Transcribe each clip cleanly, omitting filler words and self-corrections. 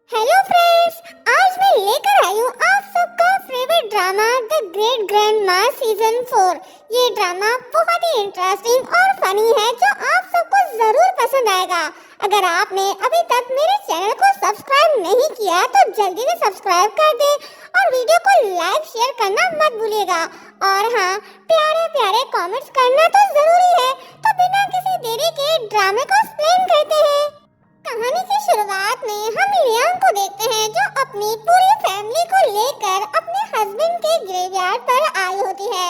Hello friends, आज मैं लेकर आई हूँ आप सबका favourite drama the great grandma season 4। ये ड्रामा बहुत ही इंटरेस्टिंग और फनी है जो आप सबको जरूर पसंद आएगा। अगर आपने अभी तक मेरे चैनल को सब्सक्राइब नहीं किया तो जल्दी से सब्सक्राइब कर दे और वीडियो को लाइक शेयर करना मत भूलिएगा। और हाँ, प्यारे प्यारे कमेंट्स करना तो जरूरी है। तो बिना किसी देरी के ड्रामे को एक्सप्लेन करते हैं। कहानी की शुरुआत में हम लियांग को देखते हैं जो अपनी पूरी फैमिली को लेकर अपने हस्बैंड के ग्रेवयार्ड पर आई होती है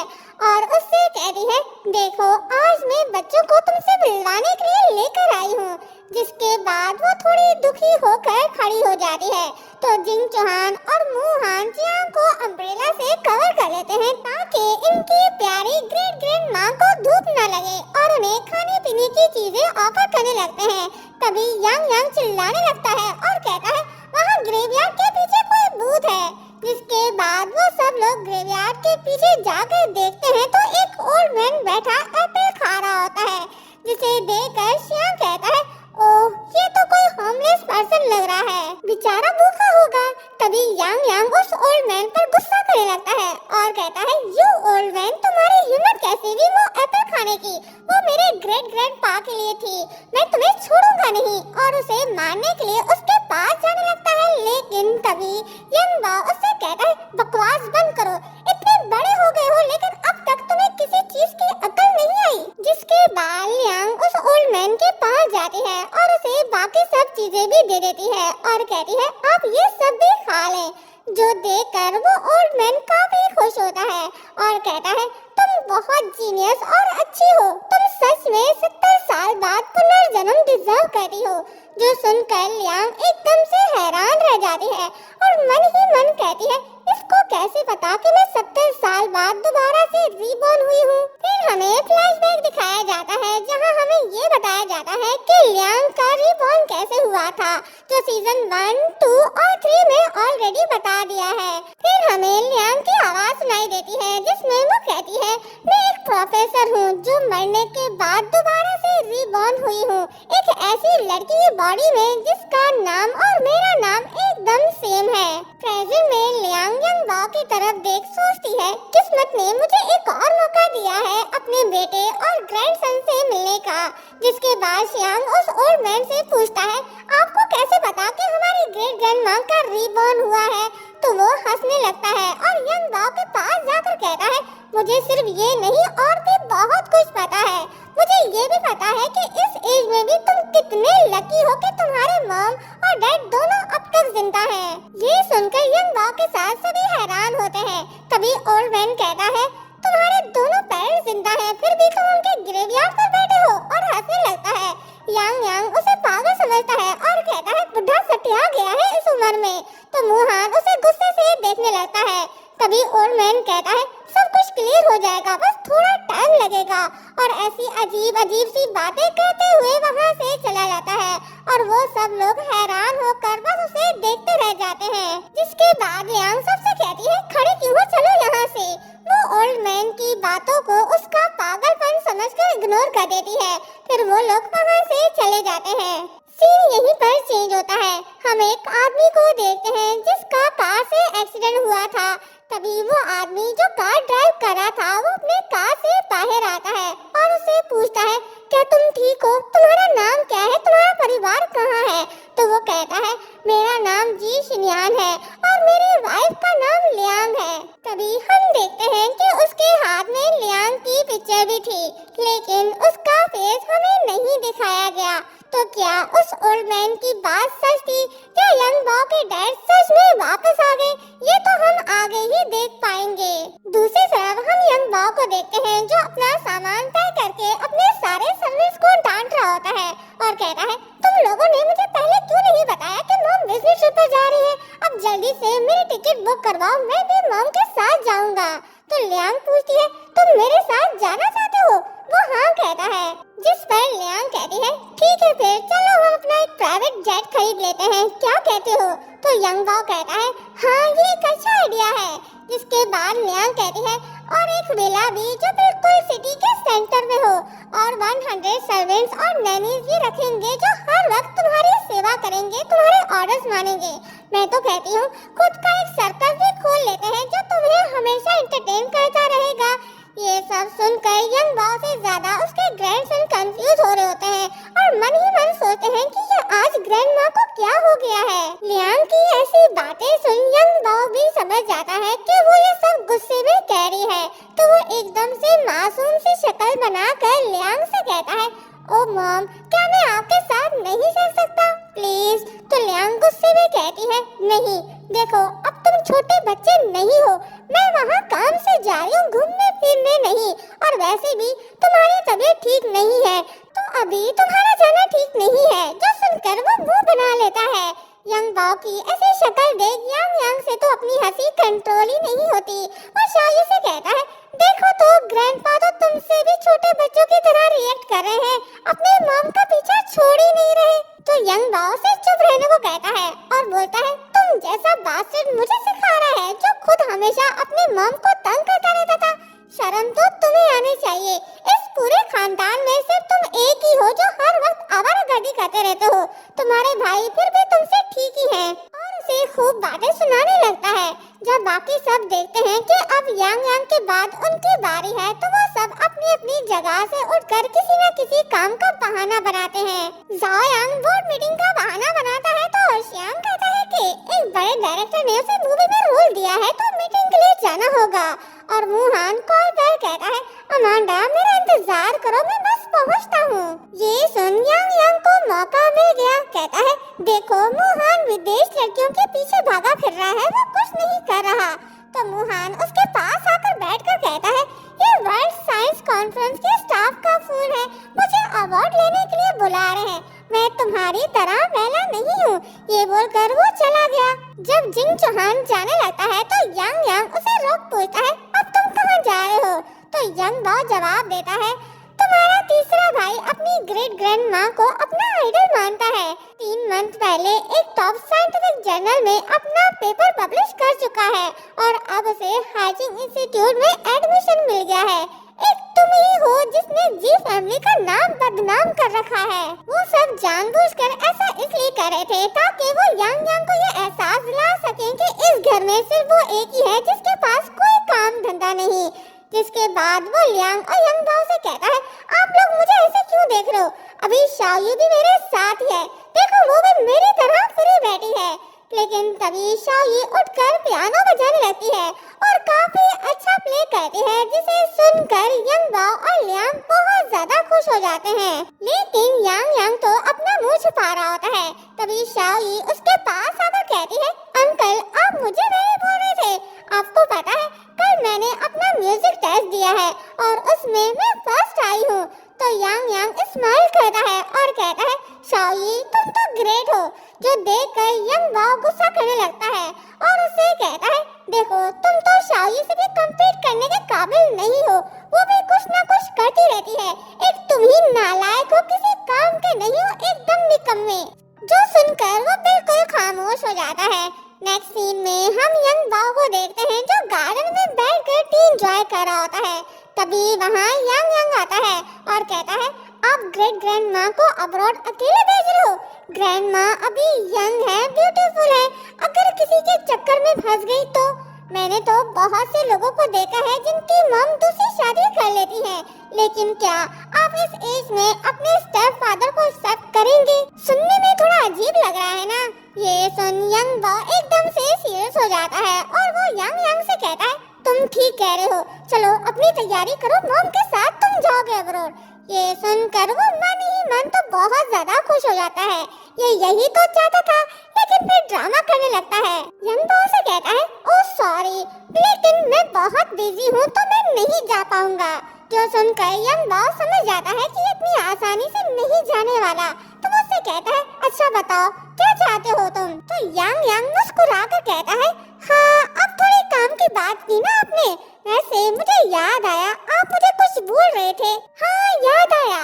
और उससे कहती है, देखो आज मैं बच्चों को तुमसे मिलवाने के लिए लेकर आई हूँ। जिसके बाद वो थोड़ी दुखी होकर खड़ी हो जाती है तो जिंग चौहान और मुहान जियांग को अम्ब्रेला से कवर कर लेते हैं ताकि इनकी प्यारी ग्रेट ग्रैंड माँ को धूप न लगे और उन्हें खाने पीने की चीजें ऑफर करने लगते हैं। तभी यांग यांग चिल्लाने लगता है और कहता है, वहाँ ग्रेवयार्ड के पीछे कोई भूत है। जिसके बाद वो सब लोग ग्रेवयार्ड के पीछे जाकर देखते हैं तो एक ओल्ड मैन बैठा एप्पल खा रहा होता है। जिसे देखकर श्याम कहता है, ओह ये तो कोई होमलेस पर्सन लग रहा है, बेचारा भूखा होगा। तभी यांग यांग उस ओल्ड मैन पर गुस्सा करने लगता है और कहता है, यू ओल्ड मैन, तुम्हारी हिम्मत कैसे हुई वो एप्पल खाने की? वो मेरे ग्रेट ग्रैंड पा के लिए थी, मैं तुम्हें छोड़ूंगा नहीं। और उसे मारने के लिए उसके पास जाने लगता है लेकिन तभी यंग बा उससे कहता है, बकवास बंद करो, इतने बड़े हो गए हो लेकिन अब तक तुम्हें किसी चीज की अकल नहीं आई। जिसके बाद यांग उस ओल्ड मैन के पास जाती है और उसे बाकी सब चीजें भी दे देती है और कहती है, आप ये सब भी खा लें। जो देखकर वो ओल्ड मैन काफी खुश होता है और कहता है, तुम बहुत जीनियस और अच्छी हो, तुम सच में 70 साल बाद पुनर्जन्म डिजर्व करती हो। जो सुनकर लियांग एकदम से हैरान रह जाती है और मन ही मन कहती है, इसको कैसे पता कि मैं 70 साल बाद दोबारा से रीबॉर्न हुई हूँ। फिर हमें फ्लैशबैक दिखाया जाता है जहाँ हमें ये बताया जाता है कि लियांग का रीबॉर्न कैसे हुआ था, जो सीजन 1, 2 और 3 में ऑलरेडी बता दिया है। फिर हमें लियांग की आवाज सुनाई देती है जिसमें वो कहती है, मैं एक प्रोफेसर हूँ जो मरने के बाद दोबारा से रीबॉर्न हुई हूँ, एक ऐसी लड़की की बॉडी में जिसका नाम और मेरा नाम एकदम सेम है। प्रेजेंट में लियांग यंग बा की तरफ देख सोचती है, किस्मत ने मुझे एक और मौका दिया है अपने बेटे और ग्रैंडसन से मिलने का। जिसके बाद श्यांग उस ओल्ड मैन से पूछता है, आपको कैसे पता कि हमारी ग्रेट ग्रैंडमा का रीबॉर्न हुआ है? तो वो हंसने लगता है और यंग बा के पास जाकर कहता है, मुझे सिर्फ ये नहीं और भी बहुत कुछ पता है। मुझे ये भी पता है कि इस एज में भी तुम कितने लकी हो कि तुम्हारे मॉम और डैड दोनों अब तक जिंदा हैं। ये सुनकर यंग बा के साथ सभी हैरान होते हैं। तभी ओल्ड मैन कहता है, तुम्हारे दोनों पेरेंट्स जिंदा हैं, फिर भी तुम उनके ग्रेवयार्ड पर बैठे हो, और हंसने लगता है। यांग यांग उसे पागल समझता है और कहता है, बुढ़ा सटिया गया है इस उम्र में। तो मुहान उसे गुस्से से देखने लगता है। तभी ओल्ड मैन कहता है, सब कुछ क्लियर हो जाएगा, बस थोड़ा टाइम लगेगा। और ऐसी अजीब अजीब सी बातें कहते हुए वहाँ से चला जाता है और वो सब लोग हैरान होकर बस उसे देखते रह जाते हैं। जिसके बाद यांग सबसे कहती है, खड़े क्यों हो, चलो यहाँ से। वो ओल्ड मैन की बातों को उसका पागलपन समझकर इग्नोर कर देती है। फिर वो लोग वहाँ से चले जाते हैं। सीन यहीं पर चेंज होता है। हम एक आदमी को देखते हैं जिसका कार से एक्सीडेंट हुआ था। तभी वो आदमी जो कार ड्राइव कर रहा था वो अपने कार से बाहर आता है और उसे पूछता है, क्या तुम ठीक हो, तुम्हारा नाम क्या है, तुम्हारा परिवार कहाँ है? तो वो कहता है, मेरा नाम जी शिनयान है और मेरी वाइफ का नाम लियांग है। तभी हम देखते हैं कि उसके हाथ में लियांग की पिक्चर भी थी लेकिन उसका फेस हमें नहीं दिखाया गया। तो क्या उस ओल्ड मैन की बात सच थी? क्या यंग बॉ के डैड सच में वापस आ गए? ये तो हम आगे ही देख पाएंगे। दूसरी तरफ हम यंग बॉ को देखते हैं जो अपना सामान पैक करके अपने सारे सर्विस को डांट रहा होता है और कहता है, तुम लोगों ने मुझे पहले क्यों नहीं बताया कि मॉम बिजनेस ट्रिप पर जा रही है? अब जल्दी से मेरी टिकट बुक करवाओ, मैं भी मॉम के साथ जाऊंगा। तो लियांग पूछती है, तुम मेरे साथ जाना चाहते हो? वो हाँ कहता है। जिस पर लियांग कहती है, ठीक है फिर चलो हम अपना एक प्राइवेट जेट खरीद लेते हैं, क्या कहते हो? तो यंग बॉ कहता है, हाँ ये एक अच्छा आइडिया है। जिसके बाद लियांग कहती है, और एक विला भी जो बिल्कुल सिटी के सेंटर में हो और 100 सर्वेंट्स और नैनीज भी रखेंगे जो हर वक्त तुम्हारी सेवा करेंगे तुम्हारे ऑर्डर्स मानेंगे। मैं तो कहती हूँ खुद का एक सर्कस भी खोल लेते हैं जो तुम्हें हमेशा एंटरटेन करता रहेगा। ये सब सुनकर यंग बाओ से ज्यादा उसके ग्रैंडसन कंफ्यूज हो रहे होते हैं और मन ही मन सोचते हैं कि ये आज ग्रैंड माँ को क्या हो गया है। लियांग की ऐसी बातें सुन यंग बाओ भी समझ जाता है कि वो ये सब गुस्से में कह रही है, तो वो एकदम से मासूम सी शक्ल बनाकर लियांग से कहता है, ओ मॉम, क्या मैं आपके साथ नहीं चल सकता प्लीज? तो लियांग गुस्से में कहती है, नहीं, देखो अब तुम छोटे बच्चे नहीं हो, मैं वहाँ काम से जा रही हूँ, घूमने फिरने नहीं, और वैसे भी तुम्हारी तबीयत ठीक नहीं है तो अभी तुम्हारा जाना ठीक नहीं है। जो सुनकर वो मुंह बना लेता है। यंग बाओ की ऐसी शक्ल देख यांग से तो अपनी हंसी कंट्रोल ही नहीं होती। वो शायू से कहता है, देखो तो ग्रैंडपा तो तुमसे भी छोटे बच्चों की तरह रिएक्ट कर रहे हैं, अपने मॉम का पीछा छोड़ ही नहीं रहे। तो यंग बाओ से चुप रहने को कहता है और बोलता है, तुम जैसा बास्टर्ड मुझे सिखा रहा है जो खुद हमेशा अपने मॉम को तंग करता रहता था। शर्म तो तुम्हें आनी चाहिए। इस पूरे खानदान में सिर्फ तुम एक ही हो जो हर वक्त आवारागर्दी करते रहते हो। तुम्हारे भाई फिर भी तुमसे ठीक ही हैं और उसे खूब बातें सुनाने लगता है। जब बाकी सब देखते हैं कि अब यांग के बाद उनकी बारी है, तो वो सब अपनी अपनी जगह से उठकर किसी न किसी काम का बहाना बनाते हैं। जाओ यांग बोर्ड मीटिंग का बहाना बनाता है तो श्यांग कहता है कि एक बड़े डायरेक्टर ने उसे मूवी में रोल दिया है तो मीटिंग के लिए जाना होगा। और मुहान कॉल कर कहता है, अमांडा मेरा इंतजार करो, मैं बस पहुंचता हूँ। ये सुन यांग को मौका मिल गया। कहता है, देखो मुहान विदेश लड़कियों के पीछे भागा फिर रहा है, वो कुछ नहीं कर रहा। तो मुहान उसके पास आकर बैठकर कहता है, ये वर्ल्ड साइंस कॉन्फ्रेंस के स्टाफ का फोन है, मुझे अवार्ड लेने के लिए बुला रहे हैं, मैं तुम्हारी तरह वेला नहीं हूँ। ये बोलकर वो चला गया। जब जिंग चौहान जाने लगता है तो यांग उसे रोक पूछता है, अब तुम कहाँ जा रहे हो? तो यंग बाओ जवाब देता है, तुम्हारा तीसरा भाई अपनी ग्रेट ग्रैंड माँ को अपना आइडल मानता है। 3 मंथ पहले एक टॉप साइंटिफिक जर्नल में अपना पेपर पब्लिश कर चुका है और अब उसे हाइजिंग इंस्टीट्यूट में एडमिशन मिल गया है। एक तुम ही हो जिसने जी फैमिली का नाम बदनाम कर रखा है। वो सब जानबूझकर ऐसा इसलिए कर रहे थे ताकि वो यांग को ये एहसास दिला सकें कि इस घर में सिर्फ वो एक ही है जिसके पास कोई काम धंधा नहीं। जिसके बाद वो लियांग और यंग बाओ से कहता है, आप लोग मुझे ऐसे क्यों देख रहे हो? अभी शाओयू भी मेरे साथ ही है, देखो वो भी मेरी तरह फ्री बैठी है। लेकिन तभी शाओयू उठकर पियानो बजाने लगती है और काफी अच्छा प्ले करती है, जिसे सुनकर यंग बाओ और लियांग बहुत ज्यादा खुश हो जाते हैं। लेकिन यांग तो अपना मुंह छुपा रहा होता है। तभी शाओयू उसके पास आकर कहती है, अंकल आप मुझे नहीं बोल रहे थे? आपको पता है कल मैंने अपना म्यूजिक टेस्ट दिया है और उसमें मैं फर्स्ट आई हूँ। तो यांग स्माइल करता है और कहता है, शाओयू तुम तो ग्रेट हो। जो देखकर यंग बाओ गुस्सा करने लगता है और उससे कहता है, देखो तुम तो शाओयू से भी कम्पीट करने के काबिल नहीं हो, वो भी कुछ ना कुछ करती रहती है। एक तुम ही नालायक हो, किसी काम के नहीं हो, एकदम निकम्मे। जो सुनकर वो बिल्कुल खामोश हो जाता है। नेक्स्ट सीन में हम यंग बाओ को देखते हैं जो गार्डन में बैठकर टी एंजॉय कर रहा होता है। तभी वहाँ यांग आता है और कहता है, आप ग्रेट ग्रैंड माँ को अब्रॉड अकेले भेज रहे हो? ग्रैंड माँ अभी यंग है, ब्यूटीफुल है, अगर किसी के चक्कर में फंस गई तो? मैंने तो बहुत से लोगों को देखा है जिनकी मॉम दूसरी शादी कर लेती है, लेकिन क्या आप इस एज में अपने स्टेप फादर को एक्सेप्ट करेंगे? सुनने में थोड़ा अजीब लग रहा है ना? ये सुन यंग बाओ एकदम से सीरियस हो जाता है और वो यांग से कहता है, तुम ठीक कह रहे हो, चलो अपनी तैयारी करो, मॉम के साथ तुम जाओगे अब्रॉड। ये सुनकर वो मन ही मन तो बहुत ज्यादा खुश हो जाता है। ये यही तो चाहता था, लेकिन फिर ड्रामा करने लगता है। यंग बाओ से कहता है, ओह सॉरी, लेकिन मैं बहुत बिजी हूँ तो मैं नहीं जा पाऊंगा। जो सुनकर यंग बाओ समझ जाता है कि इतनी आसानी से नहीं जाने वाला, तो वो उससे कहता है, अच्छा बताओ क्या चाहते हो तुम? तो यांग मुस्कुरा कर कहता है, हाँ अब थोड़ी काम की बात की ना आपने, वैसे मुझे याद आया, आप मुझे कुछ बोल रहे थे। हाँ याद आया,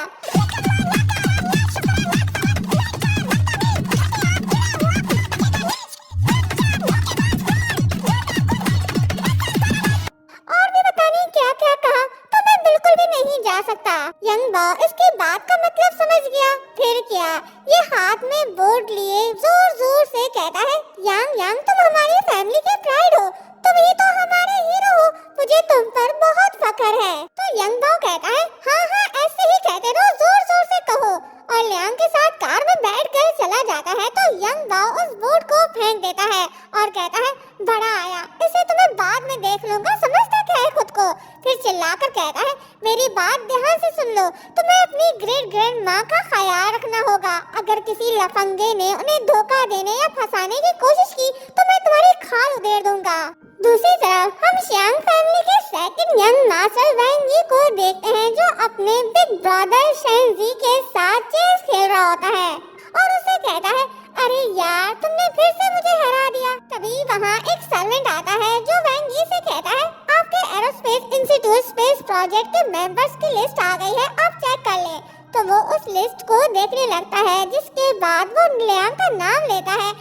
और भी पता नहीं क्या क्या कहा, तो मैं बिल्कुल भी नहीं जा सकता। यंग बाओ इसकी बात का मतलब समझ गया। फिर क्या, ये हाथ में बोर्ड लिए जोर जोर से कहता है, यांग यांग तुम हमारी फैमिली के प्राइड हो, तुम ही तो हमारे हीरो हो, मुझे तुम पर बहुत फख्र है। तो यंग बाओ कहता है, हाँ हाँ ऐसे ही कहते रहो, जोर जोर से कहो। और लियांग के साथ कार में बैठकर चला जाता है तो यंग बाओ उस बोर्ड को फेंक देता है और कहता है, बड़ा आया, इसे तो मैं बाद में देख लूंगा, समझता क्या है खुद को। फिर चिल्लाकर कहता है, मेरी बात ध्यान से सुन लो, तुम्हें अपनी ग्रेट ग्रैंड माँ का ख्याल रखना होगा। अगर किसी लफंगे ने उन्हें धोखा देने या फंसाने की कोशिश की तो मैं तुम्हारी खाल उधेड़ दूंगा। दूसरी तरफ हम शियांग फैमिली के सेकंड यंग मार्शल वैंग यी को देखते हैं जो अपने बिग ब्रदर शेंजी के साथ चेस खेल रहा होता है और उसे कहता है, अरे यार तुमने फिर से मुझे हरा दिया। तभी वहाँ एक सर्वेंट आता है जो वैंग यी से कहता है, आपके एरोस्पेस इंस्टीट्यूट स्पेस प्रोजेक्ट के मेंबर्स की लिस्ट आ गई है, आप चेक कर लें। तो वो उस लिस्ट को देखने लगता है जिसके बाद वो लियांग का नाम लेता है,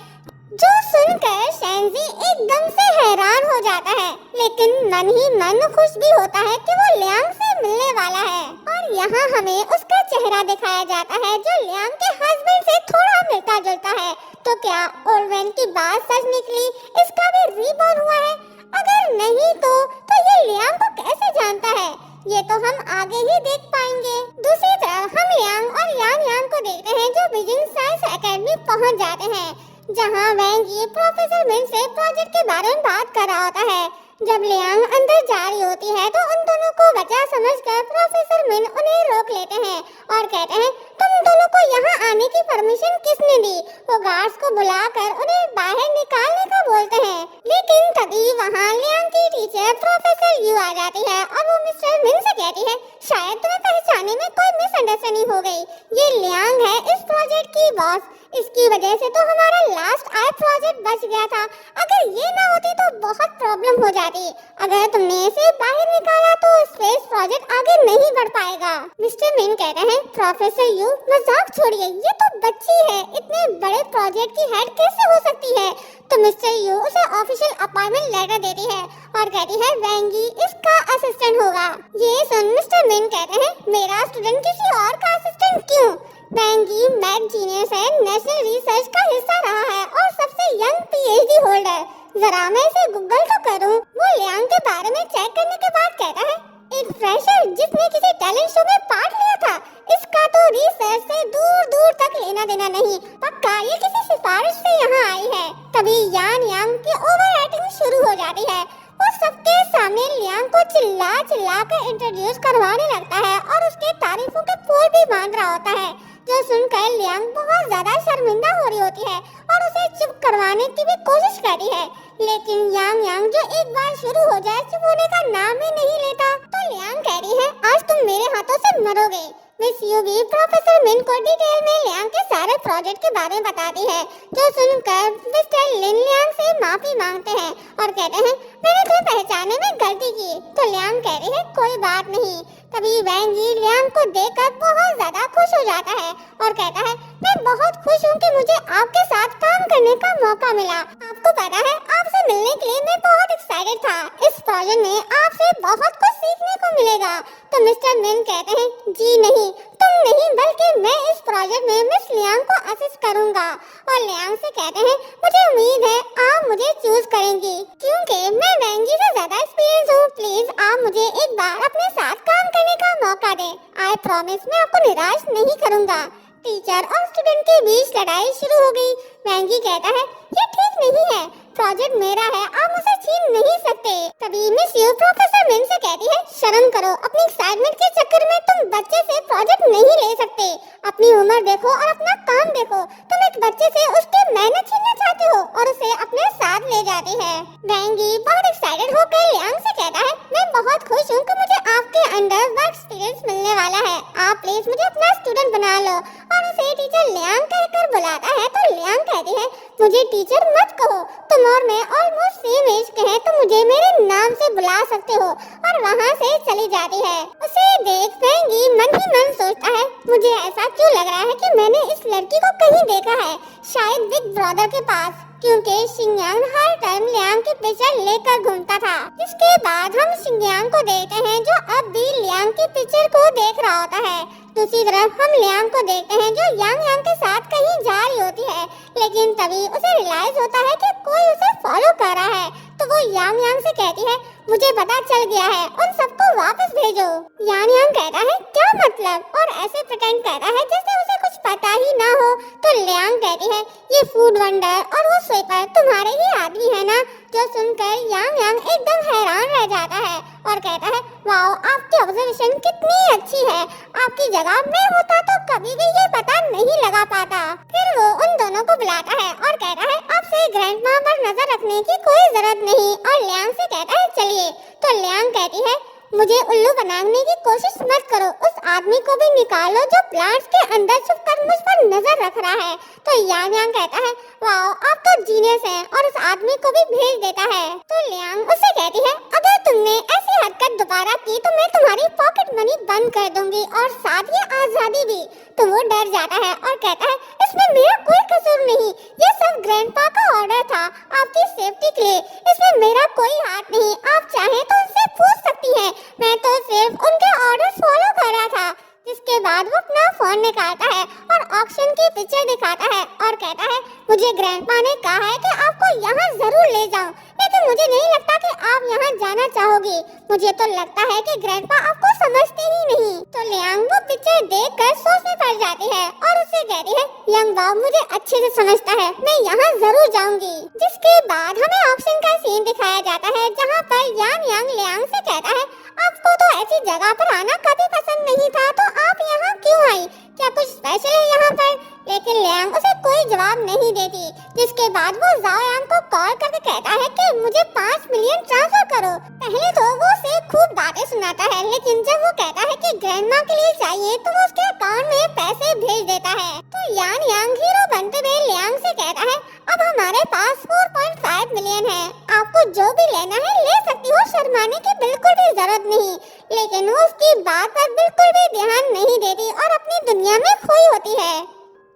जो सुनकर शेंजी एकदम से हैरान हो जाता है, लेकिन मन ही मन खुश भी होता है कि वो लियांग से मिलने वाला है। और यहाँ हमें उसका चेहरा दिखाया जाता है जो लियांग के हस्बैंड से थोड़ा मिलता जुलता है। तो क्या ओरवेन की बात सच निकली, इसका भी रीबॉर्न हुआ है? अगर नहीं तो ये लियांग को कैसे जानता है, ये तो हम आगे ही देख पाएंगे। दूसरी तरफ हम लियांग और यांग यांग को देखते हैं जो बीजिंग साइंस एकेडमी पहुँच जाते हैं, जहाँ वैंग यी प्रोफेसर मिन से प्रोजेक्ट के बारे में बात कर रहा होता है। जब लियांग अंदर जा रही होती है तो उन दोनों को वजह समझकर प्रोफेसर मिन उन्हें रोक लेते हैं और कहते हैं, तुम दोनों को यहाँ आने की परमिशन किसने दी? वो गार्ड्स को बुलाकर उन्हें बाहर निकालने का बोलते हैं, लेकिन तभी वहाँ लियांग की टीचर प्रोफेसर यू आ जाती है और वो मिस्टर मिन से कहती है, शायद तुम्हें पहचानने में कोई मिसअंडरस्टैंडिंग हो गई, ये लियांग है इस प्रोजेक्ट की बॉस, इसकी वजह से तो हमारा लास्ट आय प्रोजेक्ट बच गया था, अगर ये ना होती तो बहुत प्रॉब्लम हो जाती, अगर तुमने इसे बाहर निकाला तो स्पेस प्रोजेक्ट आगे नहीं बढ़ पाएगा। मिस्टर मिन कहते हैं, प्रोफेसर यू मजाक छोड़िए, ये तो बच्ची है, इतने बड़े प्रोजेक्ट की हेड कैसे हो सकती है? तो मिस्टर यू उसे ऑफिशियल अपॉइंटमेंट लेटर देती है और कहती है, वैंग यी इसका असिस्टेंट होगा। ये सुन मिस्टर मिन कहते हैं, मेरा स्टूडेंट किसी और का असिस्टेंट क्यों? वैंग यी मैथ जीनियस है, नेशनल रिसर्च का हिस्सा रहा है और सबसे यंग पीएचडी होल्डर। जरा मैं इसे गूगल तो करूं। वो लियांग के बारे में चेक करने के बाद कहता है, एक फ्रेशर जिसने किसी टैलेंट शो में पार्ट लिया था, इसका तो रिसर्च से दूर दूर तक लेना देना नहीं, पक्का ये किसी सिफारिश से यहाँ आई है। तभी यान यांग की ओवर एक्टिंग शुरू हो जाती है, वो सबके सामने लियांग को चिल्ला चिल्ला कर इंट्रोड्यूस करवाने लगता है और उसके तारीफों के पोल भी बांध रहा होता है, जो सुनकर लियांग बहुत ज्यादा शर्मिंदा हो रही होती है और उसे चुप करवाने की भी कोशिश करती है, लेकिन यांग यांग जो एक बार शुरू हो जाए चुप होने का नाम ही नहीं लेता। तो लियांग कह रही है, आज तुम मेरे हाथों से मरोगे। मिस यू भी प्रोफेसर मिन को डिटेल में लियांग के सारे प्रोजेक्ट के बारे में बताती है, जो सुनकर मिस्टर लिन लियांग से माफी मांगते हैं और कहते हैं, मैंने तुम्हें पहचानने में गलती की। तो लियांग कह रही है, कोई बात नहीं। तभी वैंग यी लियांग को देखकर बहुत ज्यादा खुश हो जाता है और कहता है, मैं बहुत खुश हूँ कि मुझे आपके साथ काम करने का मौका मिला। आपको पता है, आपसे मिलने के लिए मैं बहुत एक्साइटेड था, इस प्रोजेक्ट में आपसे बहुत कुछ सीखने को मिलेगा। तो मिस्टर मिन कहते हैं, जी नहीं, तुम नहीं बल्कि मैं इस प्रोजेक्ट में मिस लियांग को असिस्ट करूंगा। और लियांग से कहते हैं, मुझे उम्मीद है आप मुझे चूज करेंगी क्योंकि मैं वैंग यी से ज्यादा एक्सपीरियंस हूँ। प्लीज आप मुझे एक बार अपने साथ काम करने का मौका दें। आई प्रॉमिस मैं आपको निराश नहीं करूंगा। टीचर और स्टूडेंट के बीच लड़ाई शुरू हो गई। वैंग यी कहता है, ये ठीक नहीं है, प्रोजेक्ट मेरा है, आप मुझे छीन नहीं सकते। तभी मिस यू प्रोफेसर मिन से कहती है, शर्म करो, अपनी एक्साइटमेंट के चक्कर में तुम बच्चे से प्रोजेक्ट नहीं ले सकते। अपनी उम्र देखो और अपना काम देखो। तुम एक बच्चे से उसकी मेहनत छीनना चाहते हो और उसे अपने साथ ले जाती है। वैंग यी बहुत एक्साइटेड होकर लियांग से कहता है, मैं बहुत खुश हूँ कि मुझे आपके अंडर वर्क एक्सपीरियंस मिलने वाला है। आप प्लीज मुझे अपना स्टूडेंट बना लो। और उसे टीचर लियांग कहकर बुलाता है तो लियांग कहती है, मुझे टीचर मत कहो, तुम और मैं ऑलमोस्ट सेम एज के हैं, तो मुझे मेरे नाम से बुला सकते हो। और वहाँ से चली जाती है। उसे देख वैंग यी मन ही मन सोचता है, मुझे ऐसा क्यों लग रहा है कि मैंने इस लड़की को कहीं देखा है, शायद बिग ब्रदर के पास, क्योंकि शिंगयांग हर टाइम लियांग की पिक्चर लेकर घूमता था। इसके बाद हम शिंगयांग को देखते हैं जो अब भी लियांग की पिक्चर को देख रहा होता है। दूसरी तरफ हम लियांग को देखते हैं जो यांग यांग के साथ कहीं जा रही होती है, लेकिन तभी उसे रियलाइज होता है कि कोई उसे फॉलो कर रहा है। तो वो यांग यांग से कहती है, मुझे पता चल गया है, उन सबको वापस भेजो। यांग यांग कहता है, क्या मतलब, और ऐसे प्रिटेंड करता है जैसे उसे कुछ पता ही ना हो। तो लियांग कहती है, ये फूड वंडर और वो स्वीपर तुम्हारे ही आदमी है ना। जो सुनकर यांग यांग एकदम हैरान रह जाता है और कहता है, वाओ, आपकी ऑब्जर्वेशन कितनी अच्छी है, आपकी जगह मैं होता तो कभी भी ये पता नहीं लगा पाता। फिर वो उन दोनों को बुलाता है और कहता है, आपसे ग्रैंडमा पर नजर रखने की कोई जरूरत नहीं, और लियांग से कहता है, चलिए। तो लियांग कहती है, मुझे उल्लू बनाने की कोशिश मत करो, उस आदमी को भी निकालो जो प्लांट्स के अंदर छुपकर मुझ पर नजर रख रहा है। तो यांग यांग कहता है, वाओ, आप तो जीनियस हैं, और उस आदमी को भी भेज देता है। तो लियांग उससे कहती है, अगर तुमने ऐसी हरकत दोबारा की तो मैं तुम्हारी पॉकेट मनी बंद कर दूंगी और साथ ही आजादी भी। तो वो डर जाता है और कहता है, इसमें मेरा कोई कसूर नहीं, ये सब ग्रैंडपा का ऑर्डर था आपकी सेफ्टी के लिए, इसमें मेरा कोई हाथ नहीं, आप चाहें तो उनसे पूछ सकती हैं, मैं तो सिर्फ उनके ऑर्डर फॉलो कर रहा था। जिसके बाद वो अपना फोन निकालता है और ऑक्शन की पिक्चर दिखाता है और कहता है, मुझे ग्रैंडपा ने कहा है कि आपको यहाँ जरूर ले जाऊं, लेकिन मुझे नहीं लगता कि आप यहाँ जाना चाहोगे, मुझे तो लगता है कि ग्रैंडपा आपको समझते ही नहीं। तो लियांग वो पिक्चर देखकर सोच में पड़ जाती है और उससे कहती है, यंग बाव मुझे अच्छे से समझता है, मैं यहाँ जरूर जाऊंगी। जिसके बाद हमें ऑक्शन का सीन दिखाया जाता है जहाँ पर यांग यांग लियांग से कहता है, आपको तो ऐसी जगह पर आना कभी पसंद नहीं था, तो आप यहाँ क्यों आई, क्या कुछ स्पेशल है यहाँ पर। लेकिन लियांग उसे कोई जवाब नहीं देती। जिसके बाद वो जाओ यांग को कॉल करके कहता है कि मुझे 5 मिलियन ट्रांसफर करो। पहले तो वो उसे खूब बातें सुनाता है, लेकिन जब वो कहता है कि ग्रैंडमा के लिए चाहिए तो वो उसके अकाउंट में पैसे भेज देता है। तो यान यांग हीरो बनते हुए लियांग से कहता है, अब हमारे पास 4.5 मिलियन है, आपको जो भी लेना है ले सकती हो, शर्माने की बिल्कुल भी जरूरत नहीं। लेकिन वो उसकी बात पर बिल्कुल भी ध्यान नहीं देती और अपनी दुनिया में खोई होती है।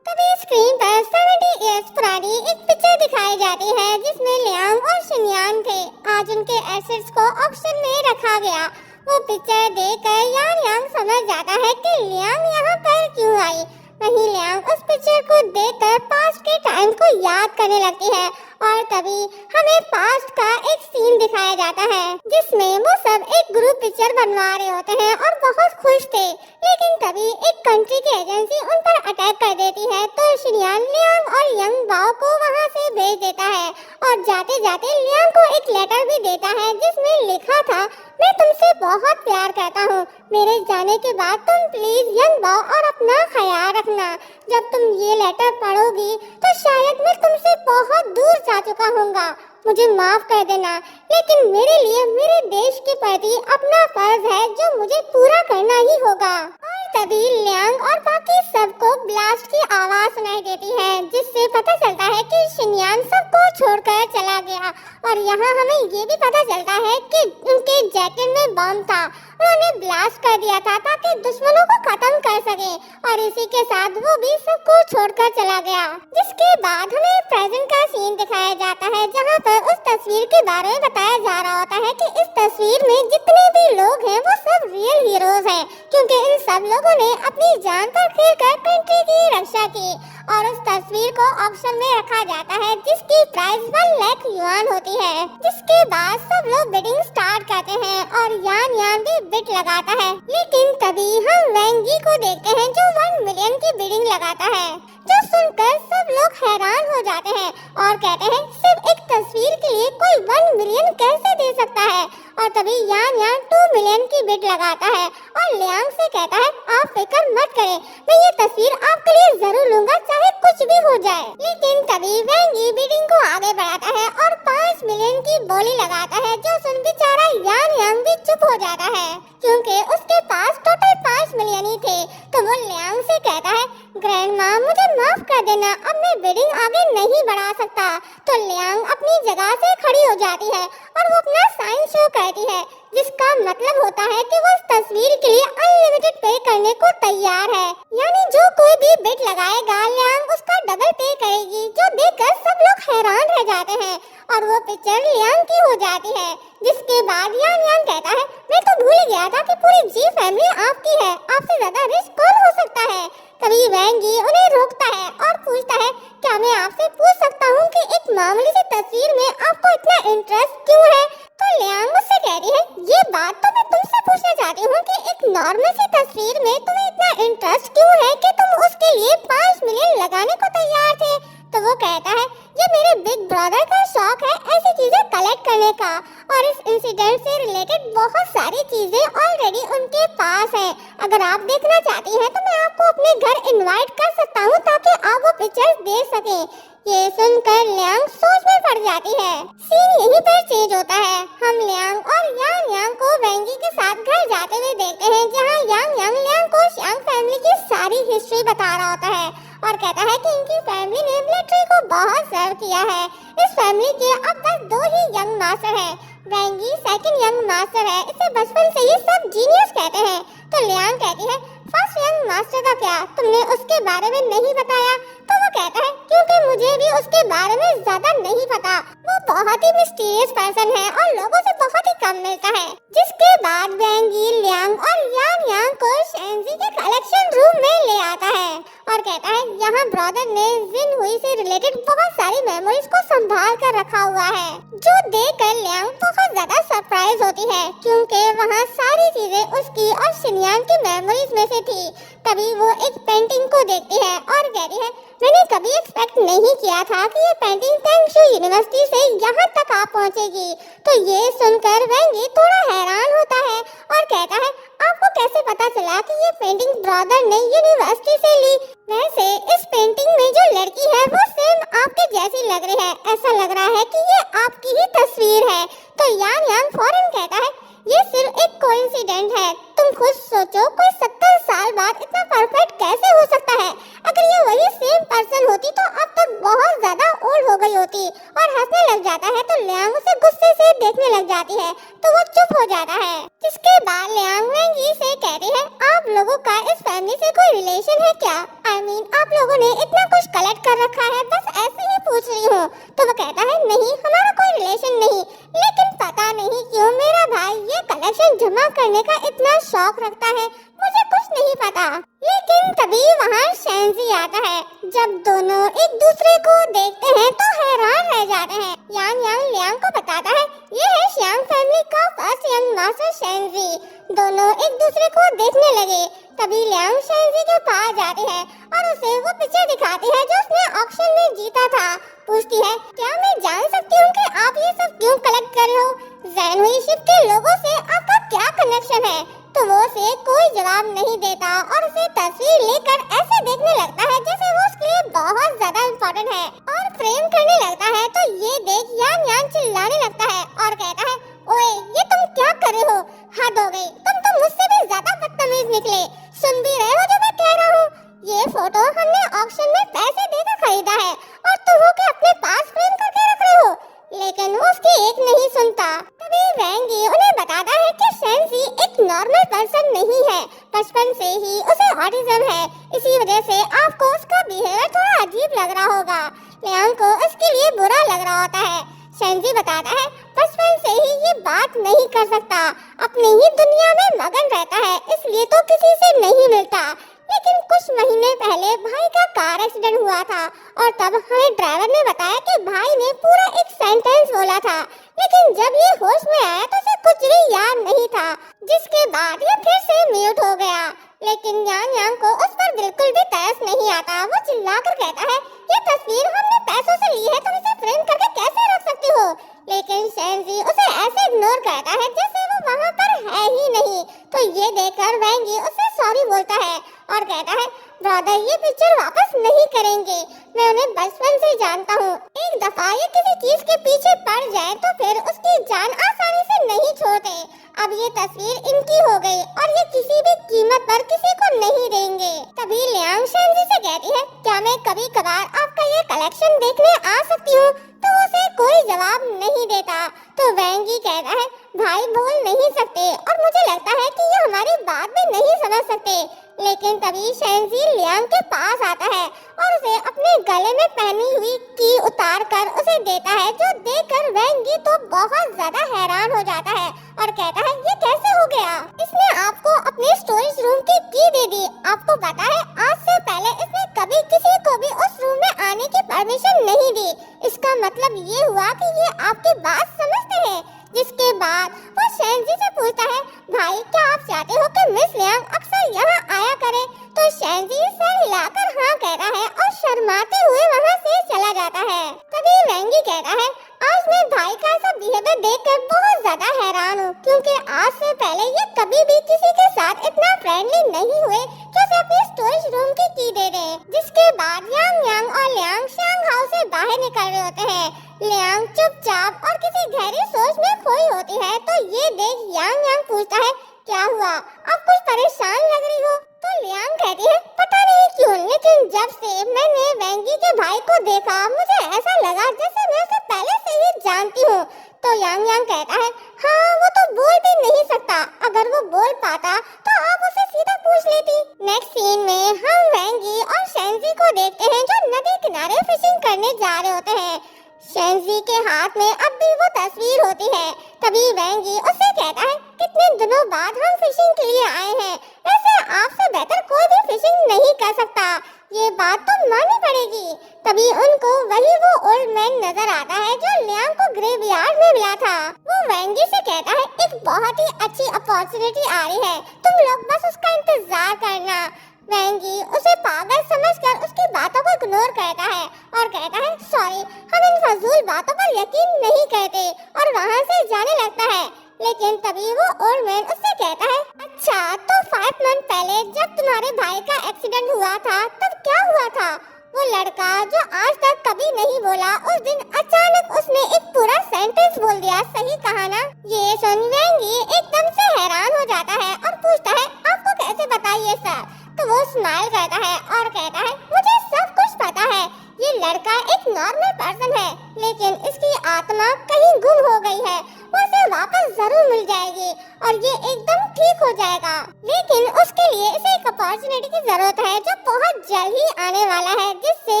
तभी स्क्रीन पर 70 इयर्स पुरानी एक पिक्चर दिखाई जाती है जिसमें लियांग और शिनयान थे। आज उनके एसेट्स को ऑक्शन में रखा गया। वो पिक्चर देखकर यान यांग समझ जाता है कि लियांग यहाँ पर क्यों आई। वहीं लियांग उस पिक्चर को देखकर पास्ट के टाइम को याद करने लगती है और तभी हमें पास्ट का एक सीन दिखाया जाता है जिसमें वो सब एक ग्रुप पिक्चर बनवा रहे होते हैं और बहुत खुश थे। लेकिन तभी एक कंट्री की एजेंसी उन पर अटैक कर देती है तो शिनयान लियांग और यंग बाओ को वहाँ से भेज देता है और जाते जाते लियांग को एक लेटर भी देता है जिसमें लिखा था, मैं तुमसे बहुत प्यार करता हूँ, मेरे जाने के बाद तुम प्लीज यंग बाओ और अपना ख्याल रखना। जब तुम ये लेटर पढ़ोगी तो शायद मैं तुमसे बहुत दूर जा चुका होऊंगा, मुझे माफ कर देना, लेकिन मेरे लिए मेरे देश के प्रति अपना फर्ज है जो मुझे पूरा करना ही होगा। और तभी लियांग और बाकी सबको ब्लास्ट की आवाज सुनाई देती है जिससे पता चलता है कि शिनयान सबको छोड़कर चला गया। और यहाँ हमें ये भी पता चलता है कि उनके जैकेट में बम था, उन्होंने ब्लास्ट कर दिया था ताकि दुश्मनों को खत्म कर सके और इसी के साथ वो भी सबको छोड़कर चला गया। जिसके बाद हमें प्रेजेंट का सीन दिखाया जाता है जहाँ पर उस तस्वीर के बारे में बताया जा रहा होता है कि इस तस्वीर में जितने भी लोग हैं वो सब रियल हीरोज हैं क्योंकि इन सब लोगों ने अपनी जान पर खेल कर कंट्री की रक्षा की। और उस तस्वीर को ऑक्शन में रखा जाता है जिसकी प्राइस 1 लाख युआन होती है। जिसके बाद सब लोग बिडिंग स्टार्ट करते हैं और यान भी बिड लगाता है। लेकिन तभी हम वेंगी को देखते हैं जो 1 मिलियन की बिडिंग लगाता है, जो सुनकर सब लोग हैरान हो जाते हैं और कहते हैं सिर्फ एक तस्वीर के लिए कोई 1 मिलियन कैसे दे सकता है। और तभी यान 2 मिलियन की बिड लगाता है और लियांग से कहता है आप फिक्र मत करें, मैं ये तस्वीर आपके लिए जरूर लूंगा चाहे कुछ भी हो जाए। लेकिन तभी वेंगी बिडिंग को आगे बढ़ाता है और 5 मिलियन की बोली लगाता है जो सुन बेचारा यान भी चुप हो जाता है क्योंकि उसके पास टोटल 5 मिलियन ही थे। तो वो लियांग से कहता है ग्रैंडमा मुझे माफ कर देना, अब मैं बिडिंग आगे नहीं बढ़ा सकता। तो लियांग अपनी जगह से खड़ी हो जाती है और वो अपना साइन शो करती है जिसका मतलब होता है कि वो इस तस्वीर के लिए अनलिमिटेड पे करने को तैयार है, यानी जो कोई भी बिड लगाएगा लियांग उसका डबल पे करेगी। जो देखकर सब लोग हैरान रह जाते हैं और वो पिक्चर लियांग की हो जाती है। जिसके बाद यान यान कहता है, मैं तो भूल ही गया था कि पूरी जी फैमिली आपकी है, आपसे ज्यादा रिच कौन हो सकता है। तभी वैंग यी उन्हें रोकता है और पूछता है, क्या मैं आपसे पूछ सकता हूँ कि एक मामूली सी तस्वीर में आपको इतना इंटरेस्ट क्यों है। तो लियांग उससे कहती है, ये बात तो मैं तुमसे पूछना चाहती हूँ कि एक नॉर्मल सी तस्वीर में तुम्हें इतना इंटरेस्ट क्यों है कि तुम उसके लिए 5 मिलियन लगाने को तैयार थे। तो वो कहता है, ये मेरे बिग ब्रदर का शौक है ऐसी चीजें कलेक्ट करने का, और इस इंसिडेंट से रिलेटेड बहुत सारी चीजें ऑलरेडी उनके पास हैं। अगर आप देखना चाहती हैं तो मैं आपको अपने घर इनवाइट कर सकता हूँ ताकि आप वो पिक्चर्स देख सकें। ये सुनकर लियांग सोच में पड़ जाती है। सीन यहीं पर चेंज होता है। हम लियांग और यांग यांग को वेंगी के साथ घर जाते हुए देखते हैं, जहाँ यांग यांग लियांग को शियांग फैमिली की सारी हिस्ट्री बता रहा होता है और कहता है कि इनकी फैमिली ने मिलिट्री को बहुत सर्व किया है। इस फैमिली के अब बस 2 ही यंग मास्टर हैं। वेंगी सेकंड यंग मास्टर है, इसे बचपन से ही सब जीनियस कहते हैं। तो लियांग कहती है, फर्स्ट यंग मास्टर का क्या, तुमने उसके बारे में नहीं बताया। तो वो कहता है, क्योंकि मुझे भी उसके बारे में ज्यादा नहीं पता, वो बहुत ही मिस्टीरियस पर्सन है और लोगों से बहुत ही कम मिलता है। जिसके बाद वेंगी लियांग और यांग यांग को शेंजी के कलेक्शन रूम में ले आता है और कहता है, यहाँ ब्रदर ने जिन हुई से रिलेटेड बहुत सारी मेमोरीज को संभाल कर रखा हुआ है, जो देखकर लियांग बहुत ज्यादा सरप्राइज होती है क्योंकि वहाँ सारी चीजें उसकी और शिनयांग की मेमोरीज में से थी। तभी वो एक पेंटिंग को देखती है और कहती है, मैंने कभी एक्सपेक्ट नहीं किया था कि ये पेंटिंग तेंगशू यूनिवर्सिटी से यहाँ तक आ पहुँचेगी। तो ये सुनकर वेंगी थोड़ा हैरान होता है और कहता है, आपको कैसे पता चला कि ये पेंटिंग ब्रदर ने यूनिवर्सिटी से ली। वैसे इस पेंटिंग में जो लड़की है वो सेम आपके जैसी लग रही है, ऐसा लग रहा है कि ये आपकी ही तस्वीर है। तो यांग यांग फौरन कहता है, ये सिर्फ एक कोइंसिडेंट है, तुम खुद सोचो कोई 70 साल बाद इतना परफेक्ट कैसे हो सकता है। अगर ये वही सेम पर्सन होती तो अब तक बहुत ज्यादा ओल्ड हो गई होती। और हंसने लग जाता है तो लियांग उसे गुस्से से देखने लग जाती है तो वो चुप हो जाता है। जिसके बाद लियांग वेंगी से कहती है, आप लोगों का इस फैमिली से कोई रिलेशन है क्या? I mean, आप लोगों ने इतना कुछ कलेक्ट कर रखा है, बस ऐसे ही पूछ रही हूँ। तो वो कहता है, नहीं हमारा कोई रिलेशन नहीं, लेकिन पता नहीं क्यों मेरा भाई ये कलेक्शन जमा करने का इतना शौक रखता है, मुझे कुछ नहीं पता। लेकिन तभी वहाँ शेंजी आता है। जब दोनों एक दूसरे को देखते हैं तो हैरान रह जाते हैं। यांग यांग लियांग को बताता है, ये है शियांग फैमिली का फर्स्ट यंग मास्टर शेंजी। दोनों एक दूसरे को देखने लगे। तभी लियांग शेंजी के पास जाती है और उसे वो पिक्चर दिखाती है जो उसने ऑक्शन में जीता था। पूछती है, क्या मैं जान सकती हूँ कि आप ये सब क्यों कलेक्ट कर रहे हो? ज़ैनहुई शिप के लोगों से आपका क्या कनेक्शन है? तो वो उसे कोई जवाब नहीं देता और उसे तस्वीर लेकर ऐसे देखने लगता है जैसे वो उसके लिए बहुत ज्यादा इम्पोर्टेंट है और फ्रेम करने लगता है। तो ये देख यांग यांग चिल्लाने लगता है और कहता है, ओए ये तुम क्या कर रहे हो? हद हो गई, तुम तो मुझसे भी ज्यादा बदतमीज निकले। सुन भी रहे हो जो मैं कह रहा हूँ? ये फोटो हमने ऑक्शन में पैसे देकर खरीदा है और तुम हो के अपने पास फ्रेम करके रख रहे हो। लेकिन वो उसकी एक नहीं सुनता। तभी वेंगी उन्हें बताता है कि शेंजी एक नॉर्मल पर्सन नहीं है, बचपन से ही उसे ऑटिज्म है, इसी वजह से आपको उसका बिहेवियर थोड़ा अजीब लग रहा होगा। लियांग को उसके लिए बुरा लग रहा होता है। शेंजी बताता है, बचपन से ही ये बात नहीं कर सकता, अपनी ही दुनिया में मगन रहता है, इसलिए तो किसी से नहीं मिलता। लेकिन कुछ महीने पहले भाई का कार एक्सीडेंट हुआ था और तब हमें ड्राइवर ने बताया कि भाई ने पूरा एक सेंटेंस बोला था, लेकिन जब ये होश में आया तो उसे कुछ भी याद नहीं था। जिसके बाद ये फिर से म्यूट हो गया। लेकिन यांग यांग को उस पर बिल्कुल भी तरस नहीं आता। वो चिल्लाकर कहता है, ये तस्वीर हमने पैसों से ली है, तुम इसे फ्रेम करके कैसे रख सकती हो? लेकिन शेंजी उसे ऐसे इग्नोर करता है जैसे वो वहाँ पर है ही नहीं। तो ये देखकर वेंगी उसे सॉरी बोलता है और कहता है, ब्रदर ये पिक्चर वापस नहीं करेंगे, मैं उन्हें बचपन से जानता हूँ। एक दफा ये किसी चीज के पीछे पड़ जाए तो फिर उसकी जान आसानी से नहीं छोड़ते। अब ये तस्वीर इनकी हो गई और ये किसी भी कीमत पर किसी को नहीं देंगे। तभी लियांग शेंजी से कहती है, क्या मैं कभी कभार आपका ये कलेक्शन देखने आ सकती हूँ? तो उसे कोई जवाब नहीं देता। तो वेंगी कहता है, भाई बोल नहीं सकते और मुझे लगता है कि ये हमारी बात भी नहीं समझ सकते। लेकिन तभी शेंजी लियांग के पास आता है और उसे अपने गले में पहनी हुई की उतार कर उसे देता है, जो देखकर वेंगी तो बहुत ज्यादा हैरान हो जाता है और कहता है ये कैसे हो गया? इसने आपको अपने स्टोरेज रूम की की दे दी। आपको पता है आज से पहले इसने कभी किसी को भी उस रूम में आने की परमिशन नहीं दी। इसका मतलब ये हुआ कि ये आपकी बात समझते हैं। जिसके बाद वो शेंजी से पूछता है भाई क्या आप चाहते हो कि मिस लियांग अक्सर यहाँ आया करे? तो शेंजी सर हिलाकर हाँ कहता है और शर्माते हुए वहाँ से चला जाता है। तभी वेंगी कहता है आज मैं भाई का ऐसा बिहेवियर देखकर बहुत ज्यादा हैरान हूँ, क्योंकि आज से पहले ये कभी भी किसी के साथ इतना फ्रेंडली नहीं हुए कि उसे अपने स्टोरेज रूम की की दे दे। जिसके बाद यांग यांग और लियांग शांग हाउस से बाहर निकल रहे होते हैं। लियांग चुपचाप और किसी गहरी सोच में खोई होती है, तो ये देख यांग यांग पूछता है क्या हुआ, आप कुछ परेशान लग रही हो? तो लियांग कहती है पता नहीं क्यों, लेकिन जब से मैंने वेंगी के भाई को देखा मुझे ऐसा लगा जैसे मैं उसे पहले से ही जानती हूँ। तो यांग यांग कहता है हाँ वो तो बोल भी नहीं सकता, अगर वो बोल पाता तो आप उसे सीधा पूछ लेती। नेक्स्ट सीन में हम वेंगी और शेंजी को देखते हैं जो नदी किनारे फिशिंग करने जा रहे होते हैं। शेंजी के हाथ में अब भी वो तस्वीर होती है। तभी वेंगी उससे कहता है कितने दिनों बाद हम फिशिंग के लिए आए हैं, वैसे आपसे बेहतर कोई भी फिशिंग नहीं कर सकता, ये बात तो माननी पड़ेगी। तभी उनको वही वो ओल्ड मैन नजर आता है जो लियांग को ग्रेवयार्ड में मिला था। वो वेंगी से कहता है एक बहुत ही अच्छी अपॉर्चुनिटी आ रही है, तुम लोग बस उसका इंतजार करना। वेंगी उसे पागल समझकर उसकी बातों को इग्नोर करता है और कहता है सॉरी हम इन फजूल बातों पर यकीन नहीं करते, और वहाँ से जाने लगता है। लेकिन तभी वो ओल्ड मैन उससे कहता है अच्छा तो 5 मंथ पहले जब तुम्हारे भाई का एक्सीडेंट हुआ था तब क्या हुआ था? वो लड़का जो आज तक कभी नहीं बोला, उस दिन अचानक उसने एक पूरा सेंटेंस बोल दिया, सही कहा ना? ये सुन वेंगी एकदम से हैरान हो जाता है और पूछता है आपको कैसे पता ये सब? तो वो स्माइल करता है और कहता है मुझे सब कुछ पता है, ये लड़का एक नॉर्मल पर्सन है, लेकिन इसकी आत्मा कहीं गुम हो गई है, वो उसे वापस जरूर मिल जाएगी और ये एकदम ठीक हो जाएगा, लेकिन उसके लिए इसे एक अपॉर्चुनिटी की जरूरत है जो बहुत जल्द ही आने वाला है, जिससे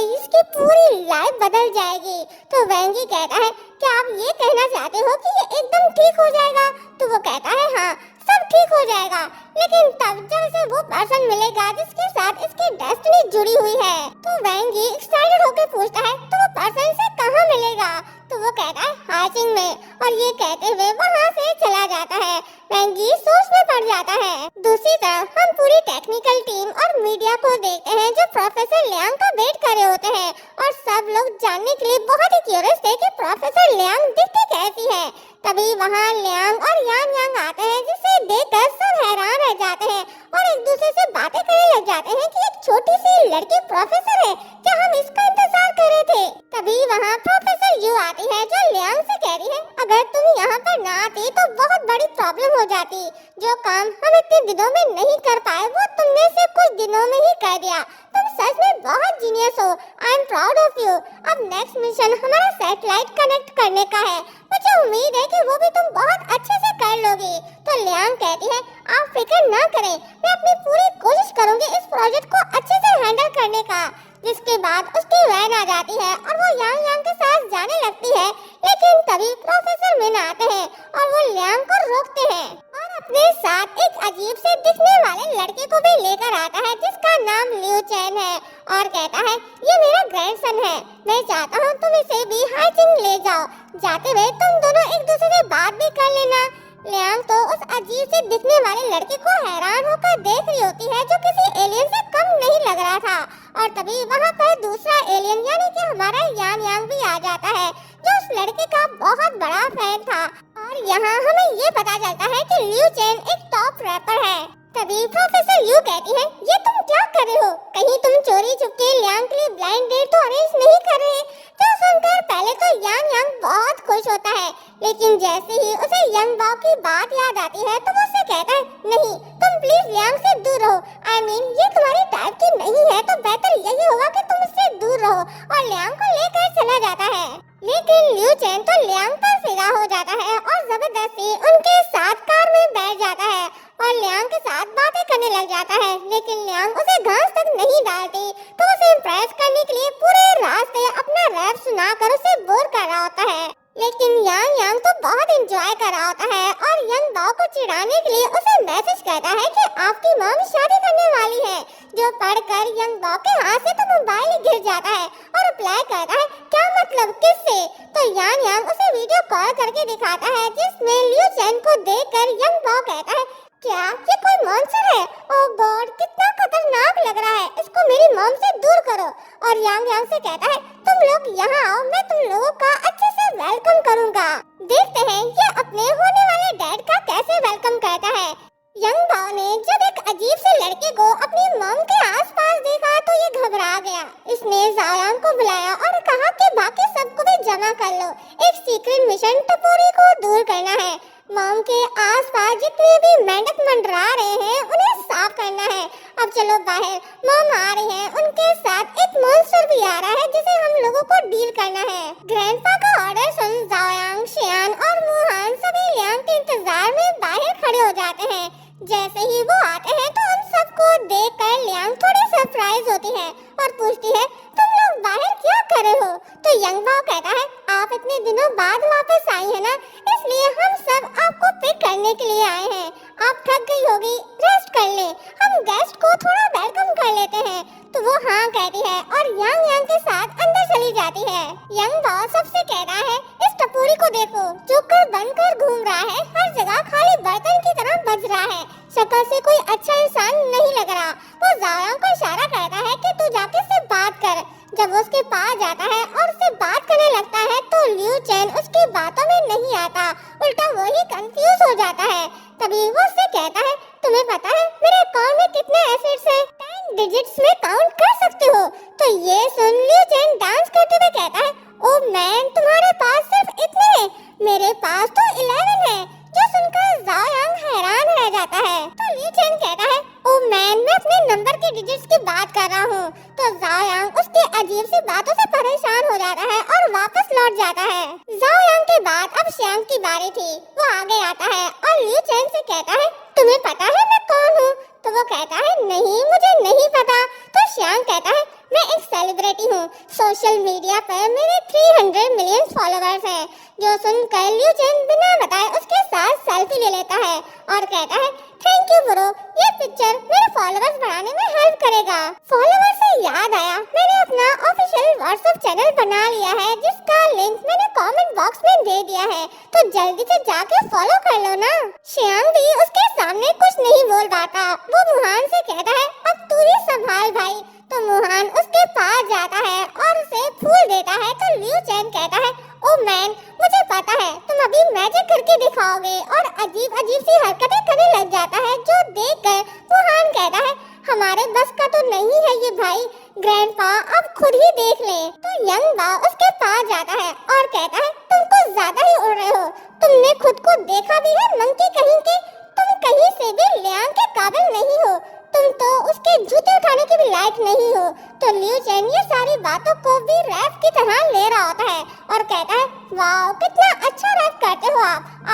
इसकी पूरी लाइफ बदल जाएगी। तो वेंगी कहता है क्या आप ये कहना चाहते हो कि ये एकदम ठीक हो जाएगा? तो वो कहता है हाँ सब ठीक हो जाएगा, लेकिन तब जब इसे वो पर्सन मिलेगा जिसके साथ इसकी डेस्टिनी जुड़ी हुई है। तो वेंगी एक्साइटेड होकर पूछता है तो वो पर्सन से कहाँ मिलेगा? तो वो कहता है हाचिंग में, और ये कहते हुए वहाँ से चला जाता है। वेंगी सोच में पड़ जाता है। दूसरी तरफ हम पूरी टेक्निकल टीम और मीडिया को देखते हैं जो प्रोफेसर लियांग का वेट कर रहे होते हैं, और सब लोग जानने के लिए बहुत ही क्यूरियस थे कि प्रोफेसर लियांग दिखती कैसी है। तभी वहाँ लियांग और यांग यांग आते हैं, जिसे देखकर सब हैरान रह जाते हैं और एक दूसरे से बातें करने लग जाते हैं कि एक छोटी सी लड़की प्रोफेसर है, क्या हम इसका इंतजार कर रहे थे? तभी वहाँ प्रोफेसर यू आती है जो लियांग से कह रही है अगर तुम यहाँ पर ना आती तो बहुत बड़ी प्रॉब्लम हो जाती, जो काम हम इतने दिनों में नहीं कर पाए वो तुमने सिर्फ कुछ दिनों में ही कर दिया, तुम सच में बहुत जीनियस हो, I am proud of you. अब नेक्स्ट मिशन हमारा सैटेलाइट कनेक्ट करने का है, मुझे उम्मीद है कि वो भी तुम बहुत अच्छे से कर लोगी। तो लियांग कहती है आप फिक्र ना करें, मैं अपनी पूरी कोशिश करूंगी इस प्रोजेक्ट को अच्छे से हैंडल करने का। जिसके बाद उसकी वैन आ जाती है और वो यांग यांग के साथ जाने लगती है, लेकिन तभी प्रोफेसर मिन आते हैं और वो लियांग को रोकते हैं और अपने साथ एक अजीब से दिखने वाले लड़के को भी लेकर आता है जिसका नाम लियू चैन है, और कहता है ये मेरा ग्रैंडसन है, मैं चाहता हूँ तुम इसे भी हाइचिंग ले जाओ, जाते हुए तुम दोनों एक दूसरे से बात भी कर लेना। लियांग तो उस अजीब से दिखने वाले लड़के को हैरान होकर देख रही होती है जो किसी एलियन से कम नहीं लग रहा था, और तभी वहाँ पर दूसरा एलियन यानी कि हमारा यांग यांग भी आ जाता है जो उस लड़के का बहुत बड़ा फैन था। और यहाँ हमें ये पता चलता है कि लियू चैन एक टॉप रैपर है। तभी प्रोफेसर यू कहती है ये तुम क्या कर रहे हो, कहीं तुम चोरी छुपके लियांग के लिए ब्लाइंड डेट तो अरेंज नहीं कर रहे? जो सुनकर पहले तो यांग यांग बहुत खुश होता है, लेकिन जैसे ही उसे यंग बाव की बात याद आती है तो वो उससे कहता है नहीं तुम प्लीज लियांग से दूर रहो, आई मीन ये तुम्हारी टाइप की नहीं है, तो बेहतर यही होगा कि तुम इससे दूर रहो, और लियांग को लेकर चला जाता है। लेकिन लियू चैन तो लियांग पर फिदा हो जाता है और जबरदस्ती उनके साथ कार में बैठ जाता है और लियांग के साथ बातें करने लग जाता है, लेकिन लियांग उसे घास तक नहीं डालती। तो उसे इम्प्रेस करने के लिए पूरे रास्ते अपना रैप सुनाकर उसे बोर कर रहा होता है। लेकिन यांग तो बहुत एंजॉय कर रहा होता है और यंग बाओ को चिढ़ाने के लिए उसे मैसेज करता है कि आपकी मॉम शादी करने वाली है, जो पढ़कर यंग बाओ के हाथ से तो मोबाइल ही गिर जाता है और रिप्लाई करता है क्या मतलब किससे। तो यांग उसे वीडियो कॉल करके दिखाता है जिसमें लियू चेन को देखकर यंग बाओ कहता है क्या ये कोई मॉन्स्टर है? ओह गॉड, कितना खतरनाक लग रहा है, इसको मेरी मॉम से दूर करो। और यांग से कहता है तुम लोग यहाँ आओ, मैं तुम लोगों का अच्छे से वेलकम करूंगा। देखते हैं ये अपने होने वाले डैड का कैसे वेलकम करता है। यंग बाओ ने जब एक अजीब से लड़के को अपनी मॉम के आसपास देखा तो ये घबरा गया। इसने जायांग को बुलाया और कहा कि बाकी सबको भी जमा कर लो, एक सीक्रेट मिशन टपोरी को दूर करना है। मॉम के आसपास जितने भी मेंढक मंडरा रहे हैं उन्हें साफ करना है। अब चलो बाहर, मॉम आ रही है, उनके साथ एक मॉन्स्टर भी आ रहा है जिसे हम लोगों को डील करना है। ग्रैंडपा का ऑर्डर सुन जायांग, शियान और मुहान सभी लियांग के इंतजार में बाहर खड़े हो जाते हैं। जैसे ही वो आते हैं तो उन सबको देखकर लियांग थोड़ी सरप्राइज होती है और पूछती है तुम लोग बाहर क्या कर रहे हो। तो यंग बाओ कहता है आप इतने दिनों बाद वापस आई है ना, इसलिए हम सब आपको पिक करने के लिए आए हैं। आप थक गई होगी, रेस्ट कर ले, हम गेस्ट को थोड़ा वेलकम कर लेते हैं। तो वो हाँ कहती है और यांग के साथ अंदर चली जाती है। यंग बाओ सबसे कहता है इस टपोरी को देखो, जोकर बनकर घूम रहा है, हर जगह खाली बर्तन की तरह बज रहा है, शक्ल से कोई अच्छा इंसान नहीं लग रहा। वो जायांग को इशारा करता है कि तू जाके उससे बात कर। जब वो उसके पास जाता है और उससे बात करने लगता है तो लियू चेन उसकी बातों में नहीं आता, उल्टा वो ही कंफ्यूज हो जाता है। तभी वो उससे कहता है तुम्हें पता है मेरे अकाउंट में कितने एसेट्स हैं? 10 डिजिट्स में काउंट कर सकते हो। तो ये सुन लियू चेन डांस करते हुए कहता है ओ मैन, तुम्हारे पास सिर्फ इतने हैं, मेरे पास तो 11 है। जो सुनकर जायांग हैरान रह जाता है। तो लियू चेन कहता है ओ मैन, मैं अपने नंबर के डिजिट्स की बात कर रहा हूँ। तो जायांग उसके अजीब सी बातों से परेशान हो जाता है और वापस लौट जाता है। जायांग के बाद अब शियांग की बारी थी। वो आगे आता है और लियू चेन से कहता है तुम्हें पता है मैं कौन हूँ? तो वो कहता है नहीं, मुझे नहीं पता। तो शियांग कहता है मैं एक सेलिब्रिटी हूँ, सोशल मीडिया पर मेरे 300 मिलियन फॉलोअर्स हैं। जो सुनकर लियू चेन बिना बताए उसके साथ सेल्फी ले लेता है और कहता है थैंक यू ब्रो, ये पिक्चर मेरे फॉलोअर्स बढ़ाने में हेल्प करेगा। फॉलोअर्स से याद आया, मैंने अपना ऑफिशियल व्हाट्सएप चैनल बना लिया है जिसका लिंक मैंने कमेंट बॉक्स में दे दिया है, तो जल्दी से जाके फॉलो कर लो ना। शियांग भी उसके सामने कुछ नहीं बोल पाता। वो मुहान से कहता है अब तू ही संभाल भाई। तो मुहान उसके पास जाता है और उसे फूल देता है। तो लियू चेन कहता है ओ मैन, मुझे पता है तुम अभी मैजिक करके दिखाओगे, और अजीब अजीब सी हरकतें करने लग जाता है, जो देखकर मुहान कहता है हमारे बस का तो नहीं है ये भाई, ग्रैंडपा अब खुद ही देख ले। तो यंग बाओ उसके पास जाता है और कहता है तुम कुछ ज्यादा ही उड़ रहे हो, तुमने खुद को देखा भी है मंकी कहीं के, तुम कहीं से भी लियांग के काबिल नहीं हो, तुम तो उसके जूते उठाने के भी लायक नहीं हो। तो लियू चेन ये सारी बातों को भी रैप की तरह ले रहा होता है और कहता है वाओ कितना अच्छा रैप करते हो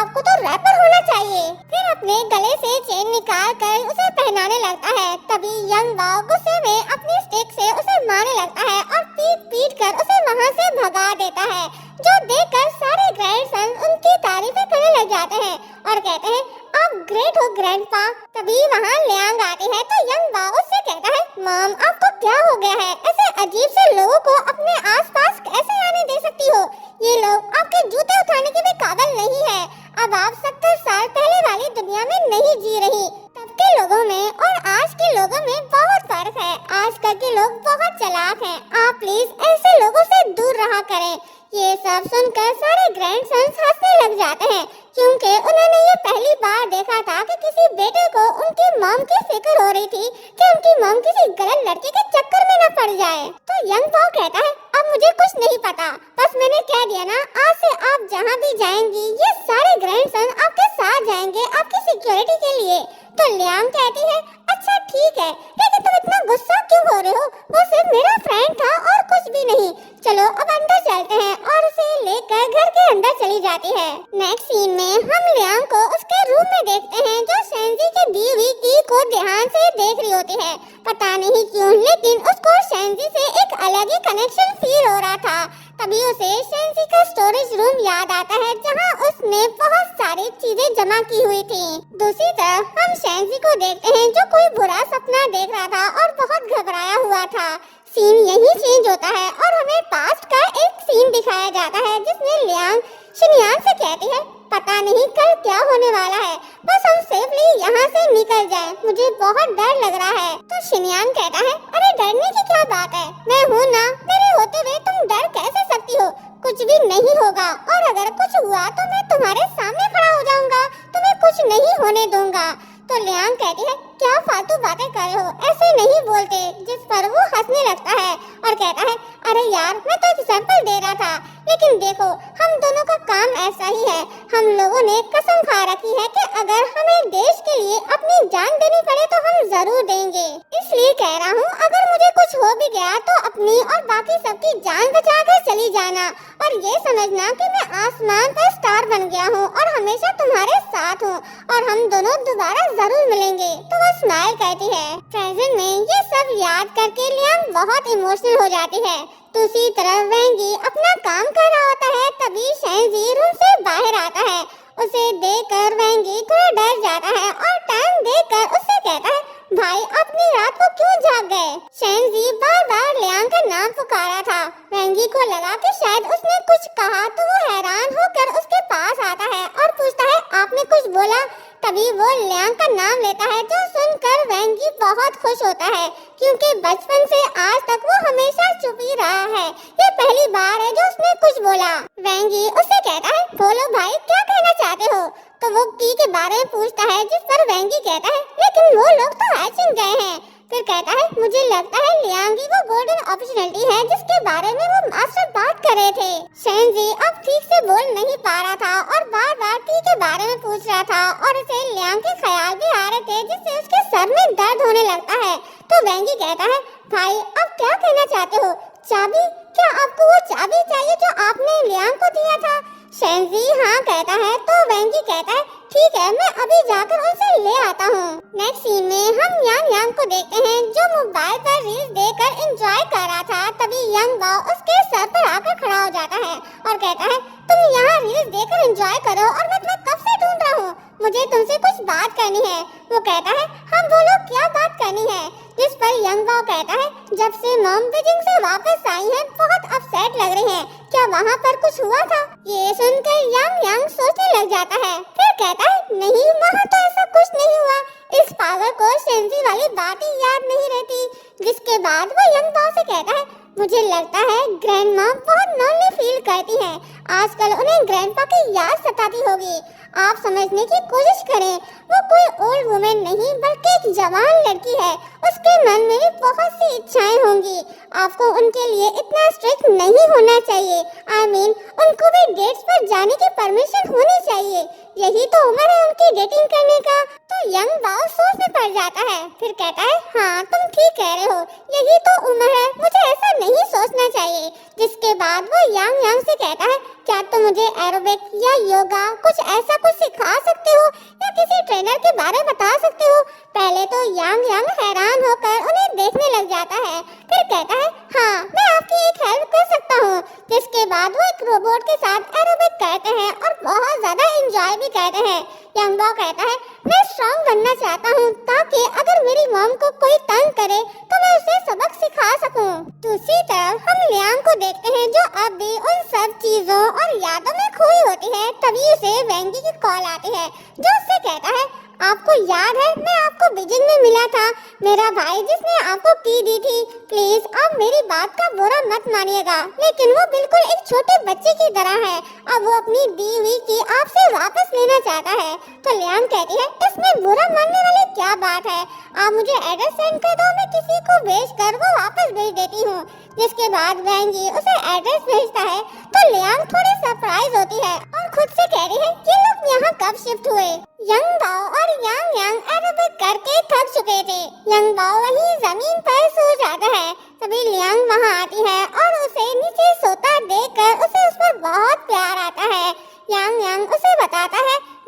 आपको तो रैपर होना चाहिए। फिर अपने गले से चेन निकाल कर उसे पहनाने लगता है। तभी यंग बाओ गुस्से में अपनी स्टिक से उसे मारने लगता है और पीट पीट कर उसे वहाँ से भगा देता है, जो देखकर सारे ग्रैंडसन उनकी तारीफें करने लग जाते हैं और कहते हैं आप ग्रेट हो ग्रैंडपा। तभी वहाँ लियांग आती है तो यंग बाओ उससे कहता है मॉम आपको क्या हो गया है, ऐसे अजीब से लोगों को अपने आसपास कैसे आने दे सकती हो? ये लोग आपके जूते उठाने के भी काबिल नहीं है। अब आप 70 साल पहले वाली दुनिया में नहीं जी रही। तब के लोगों में और आज के लोगों में बहुत फर्क है। आजकल के लोग बहुत चालाक हैं। आप प्लीज ऐसे लोगों से दूर रहा करें। ये सब सुनकर सारे ग्रैंडसन्स हंसने लग जाते हैं, क्योंकि उन्होंने ये पहली बार देखा था कि किसी बेटे को उनकी मॉम की फिक्र हो रही थी कि उनकी मॉम किसी गलत लड़के के चक्कर में न पड़ जाए। तो यंग बाओ कहता है अब मुझे कुछ नहीं पता, बस मैंने कह दिया ना, आज से आप जहाँ भी जाएंगी ये सारे ग्रैंडसन आपके साथ जाएंगे आपकी सिक्योरिटी के लिए। तो लियांग कहती है अच्छा ठीक है, लेकिन तुम इतना गुस्सा क्यों हो रहे हो? वो सिर्फ मेरा फ्रेंड था और कुछ भी नहीं। चलो अब अंदर चलते हैं। और उसे लेकर घर के अंदर चली जाती है। नेक्स्ट सीन में हम लियांग को उसके रूम में देखते हैं जो शेंजी की दी हुई की को ध्यान से देख रही होती है। पता नहीं क्यों लेकिन उसको शेंजी से एक अलग ही कनेक्शन फील हो रहा था। तभी उसे शेंजी का स्टोरेज रूम याद आता है जहां उसने बहुत सारी चीजें जमा की हुई थी। दूसरी तरफ हम शेंजी को देखते हैं जो कोई बुरा सपना देख रहा था और बहुत घबराया हुआ था। सीन यही चेंज होता है और हमें पास्ट का एक सीन दिखाया जाता है जिसमें लियांग शिनयान से कहती है पता नहीं कल क्या होने वाला है, बस हम सेफली यहाँ से निकल जाएं, मुझे बहुत डर लग रहा है। तो शिनयान कहता है अरे डरने की क्या बात है, मैं हूँ ना, मेरे होते हुए तुम डर कैसे सकती हो, कुछ भी नहीं होगा और अगर कुछ हुआ तो मैं तुम्हारे सामने खड़ा हो जाऊंगा, तुम्हें कुछ नहीं होने दूंगा। तो लियांग कहती है क्या फालतू बातें कर रहे हो, ऐसे नहीं बोलते। जिस पर वो हंसने लगता है और कहता है अरे यार मैं तो एग्जाम्पल दे रहा था, लेकिन देखो हम दोनों का काम ऐसा ही है, हम लोगों ने कसम खा रखी है कि अगर हमें देश के लिए अपनी जान देनी पड़े तो हम जरूर देंगे। इसलिए कह रहा हूँ अगर मुझे कुछ हो भी गया तो अपनी और बाकी सबकी जान बचा कर चली जाना और ये समझना कि मैं आसमान पर स्टार बन गया हूँ और हमेशा तुम्हारे साथ हूँ और हम दोनों दोबारा जरूर मिलेंगे। तो वो स्माइल करती है। प्रेजेंट में ये सब याद करके लियांग बहुत इमोशनल हो जाती है। दूसरी तरफ वेंगी अपना काम कर रहा होता है तभी शेंजी रूम से बाहर आता है। उसे देखकर वेंगी थोड़ा डर जाता है और टाइम देखकर उससे कहता है भाई अपनी रात को क्यों जाग गए। शेंजी बार बार लियांग का नाम पुकारा था। वेंगी को लगा कि शायद उसने कुछ कहा तो वो हैरान होकर उसके पास आता है और पूछता है आपने कुछ बोला। तभी वो लियांग का नाम लेता है जो सुनकर वेंगी बहुत खुश होता है क्योंकि बचपन से आज तक वो हमेशा चुप ही रहा है। ये पहली बार है जो उसने कुछ बोला। वेंगी उससे कहता है बोलो भाई क्या कहना चाहते हो। तो वो की के बारे में पूछता है जिस पर वेंगी कहता है लेकिन वो लोग तो हैचिंग गए हैं। फिर कहता है मुझे लगता है लियांग ही वो गोल्डन अपॉर्चुनिटी है जिसके बारे में वो मास्टर बात कर रहे थे। शेंजी अब ठीक से बोल नहीं पा रहा था और बार बार टी के बारे में पूछ रहा था और उसे लियांग के ख्याल भी आ रहे थे जिससे उसके सर में दर्द होने लगता है। तो वेंगी कहता है भाई अब क्या कहना चाहते हो, चाबी, क्या आपको वो चाबी चाहिए जो आपने लियांग को दिया था। शेंजी हाँ कहता है तो वेंगी कहता है ठीक है मैं अभी जाकर उसे ले आता हूँ। नेक्स्ट सीन में हम यांग को देखते हैं जो मोबाइल पर रील्स देखकर एंजॉय कर रहा था। तभी यंग बाओ उसके सर पर आकर खड़ा हो जाता है और कहता है तुम यहाँ रील्स देखकर एंजॉय करो और मैं तुम्हें कब से ढूंढ रहा हूँ, मुझे तुमसे कुछ बात करनी है। वो कहता है हम बोलो क्या बात करनी है। जिस पर यंग बाओ कहता है जब से मॉम बीजिंग से वापस आई हैं बहुत अपसेट लग रही हैं, क्या वहाँ पर कुछ हुआ था। ये सुनकर यांग सोचने लग जाता है। फिर कहता है नहीं वहाँ तो ऐसा कुछ नहीं हुआ। इस पागल को शेंजी वाली बात ही याद नहीं रहती। जिसके बाद वो यंग बाओ से कहता है मुझे लगता है ग्रैंड मॉम बहुत लोनली फील करती हैं, आजकल उन्हें ग्रैंडपा की याद सताती होगी। आप समझने की कोशिश करें, वो कोई ओल्ड वुमेन नहीं बल्कि एक जवान लड़की है, उसके मन में भी बहुत सी इच्छाएं होंगी। आपको उनके लिए इतना स्ट्रिक्ट नहीं होना चाहिए। I mean, उनको भी डेट्स पर जाने की परमिशन होनी चाहिए, यही तो उम्र है उनकी डेटिंग करने का। तो यंग बाओ सोच में पड़ जाता है। फिर कहता है हाँ तुम ठीक कह रहे हो, यही तो उम्र है, मुझे ऐसा नहीं सोचना चाहिए। जिसके बाद वो यांग से कहता है क्या तुम मुझे एरोबिक या योगा कुछ ऐसा कुछ सिखा सकते हो या किसी ट्रेनर के बारे में बता सकते हो। पहले तो यांग हैरान होकर उन्हें देखने लग जाता है। फिर कहता है हाँ मैं आपकी एक हेल्प कर सकता हूँ। जिसके बाद वो एक रोबोट के साथ एरोबिक करते हैं और बहुत ज्यादा एंजॉय भी करते हैं। यंग बॉय कहता है मैं स्ट्रॉन्ग बनना चाहता हूँ ताकि अगर मेरी मॉम को कोई तंग करे तो मैं उसे सबक सिखा सकूँ। दूसरी तरफ हम लियांग को देखते हैं जो अब भी उन सब चीजों और यादों में खोई होती है। तभी उसे वेंगी की कॉल आती है जो उससे कहता है आपको याद है मैं आपको बीजिंग में मिला था, मेरा भाई जिसने आपको की दी थी। प्लीज आप मेरी बात का बुरा मत मानिएगा, लेकिन वो बिल्कुल एक छोटे बच्चे की तरह है। अब वो अपनी दी हुई की आपसे वापस लेना चाहता है। तो लियांग कहती है इसमें बुरा मानने वाली क्या बात है, आप मुझे एड्रेस सेंड कर दो, मैं किसी को भेज कर वो वापस भेज देती हूँ। जिसके बाद वेंगी उसे एड्रेस भेजता है तो लियांग थोड़ी सरप्राइज होती है और खुद से कह रही है ये लोग यहाँ कब शिफ्ट हुए। यंग बाओ और यांग एरोबिक करके थक चुके थे। यंग बाओ वहीं जमीन पर सो जाता है। तभी लियांग वहाँ आती है और उसे नीचे सोता देखकर उसे उस पर बहुत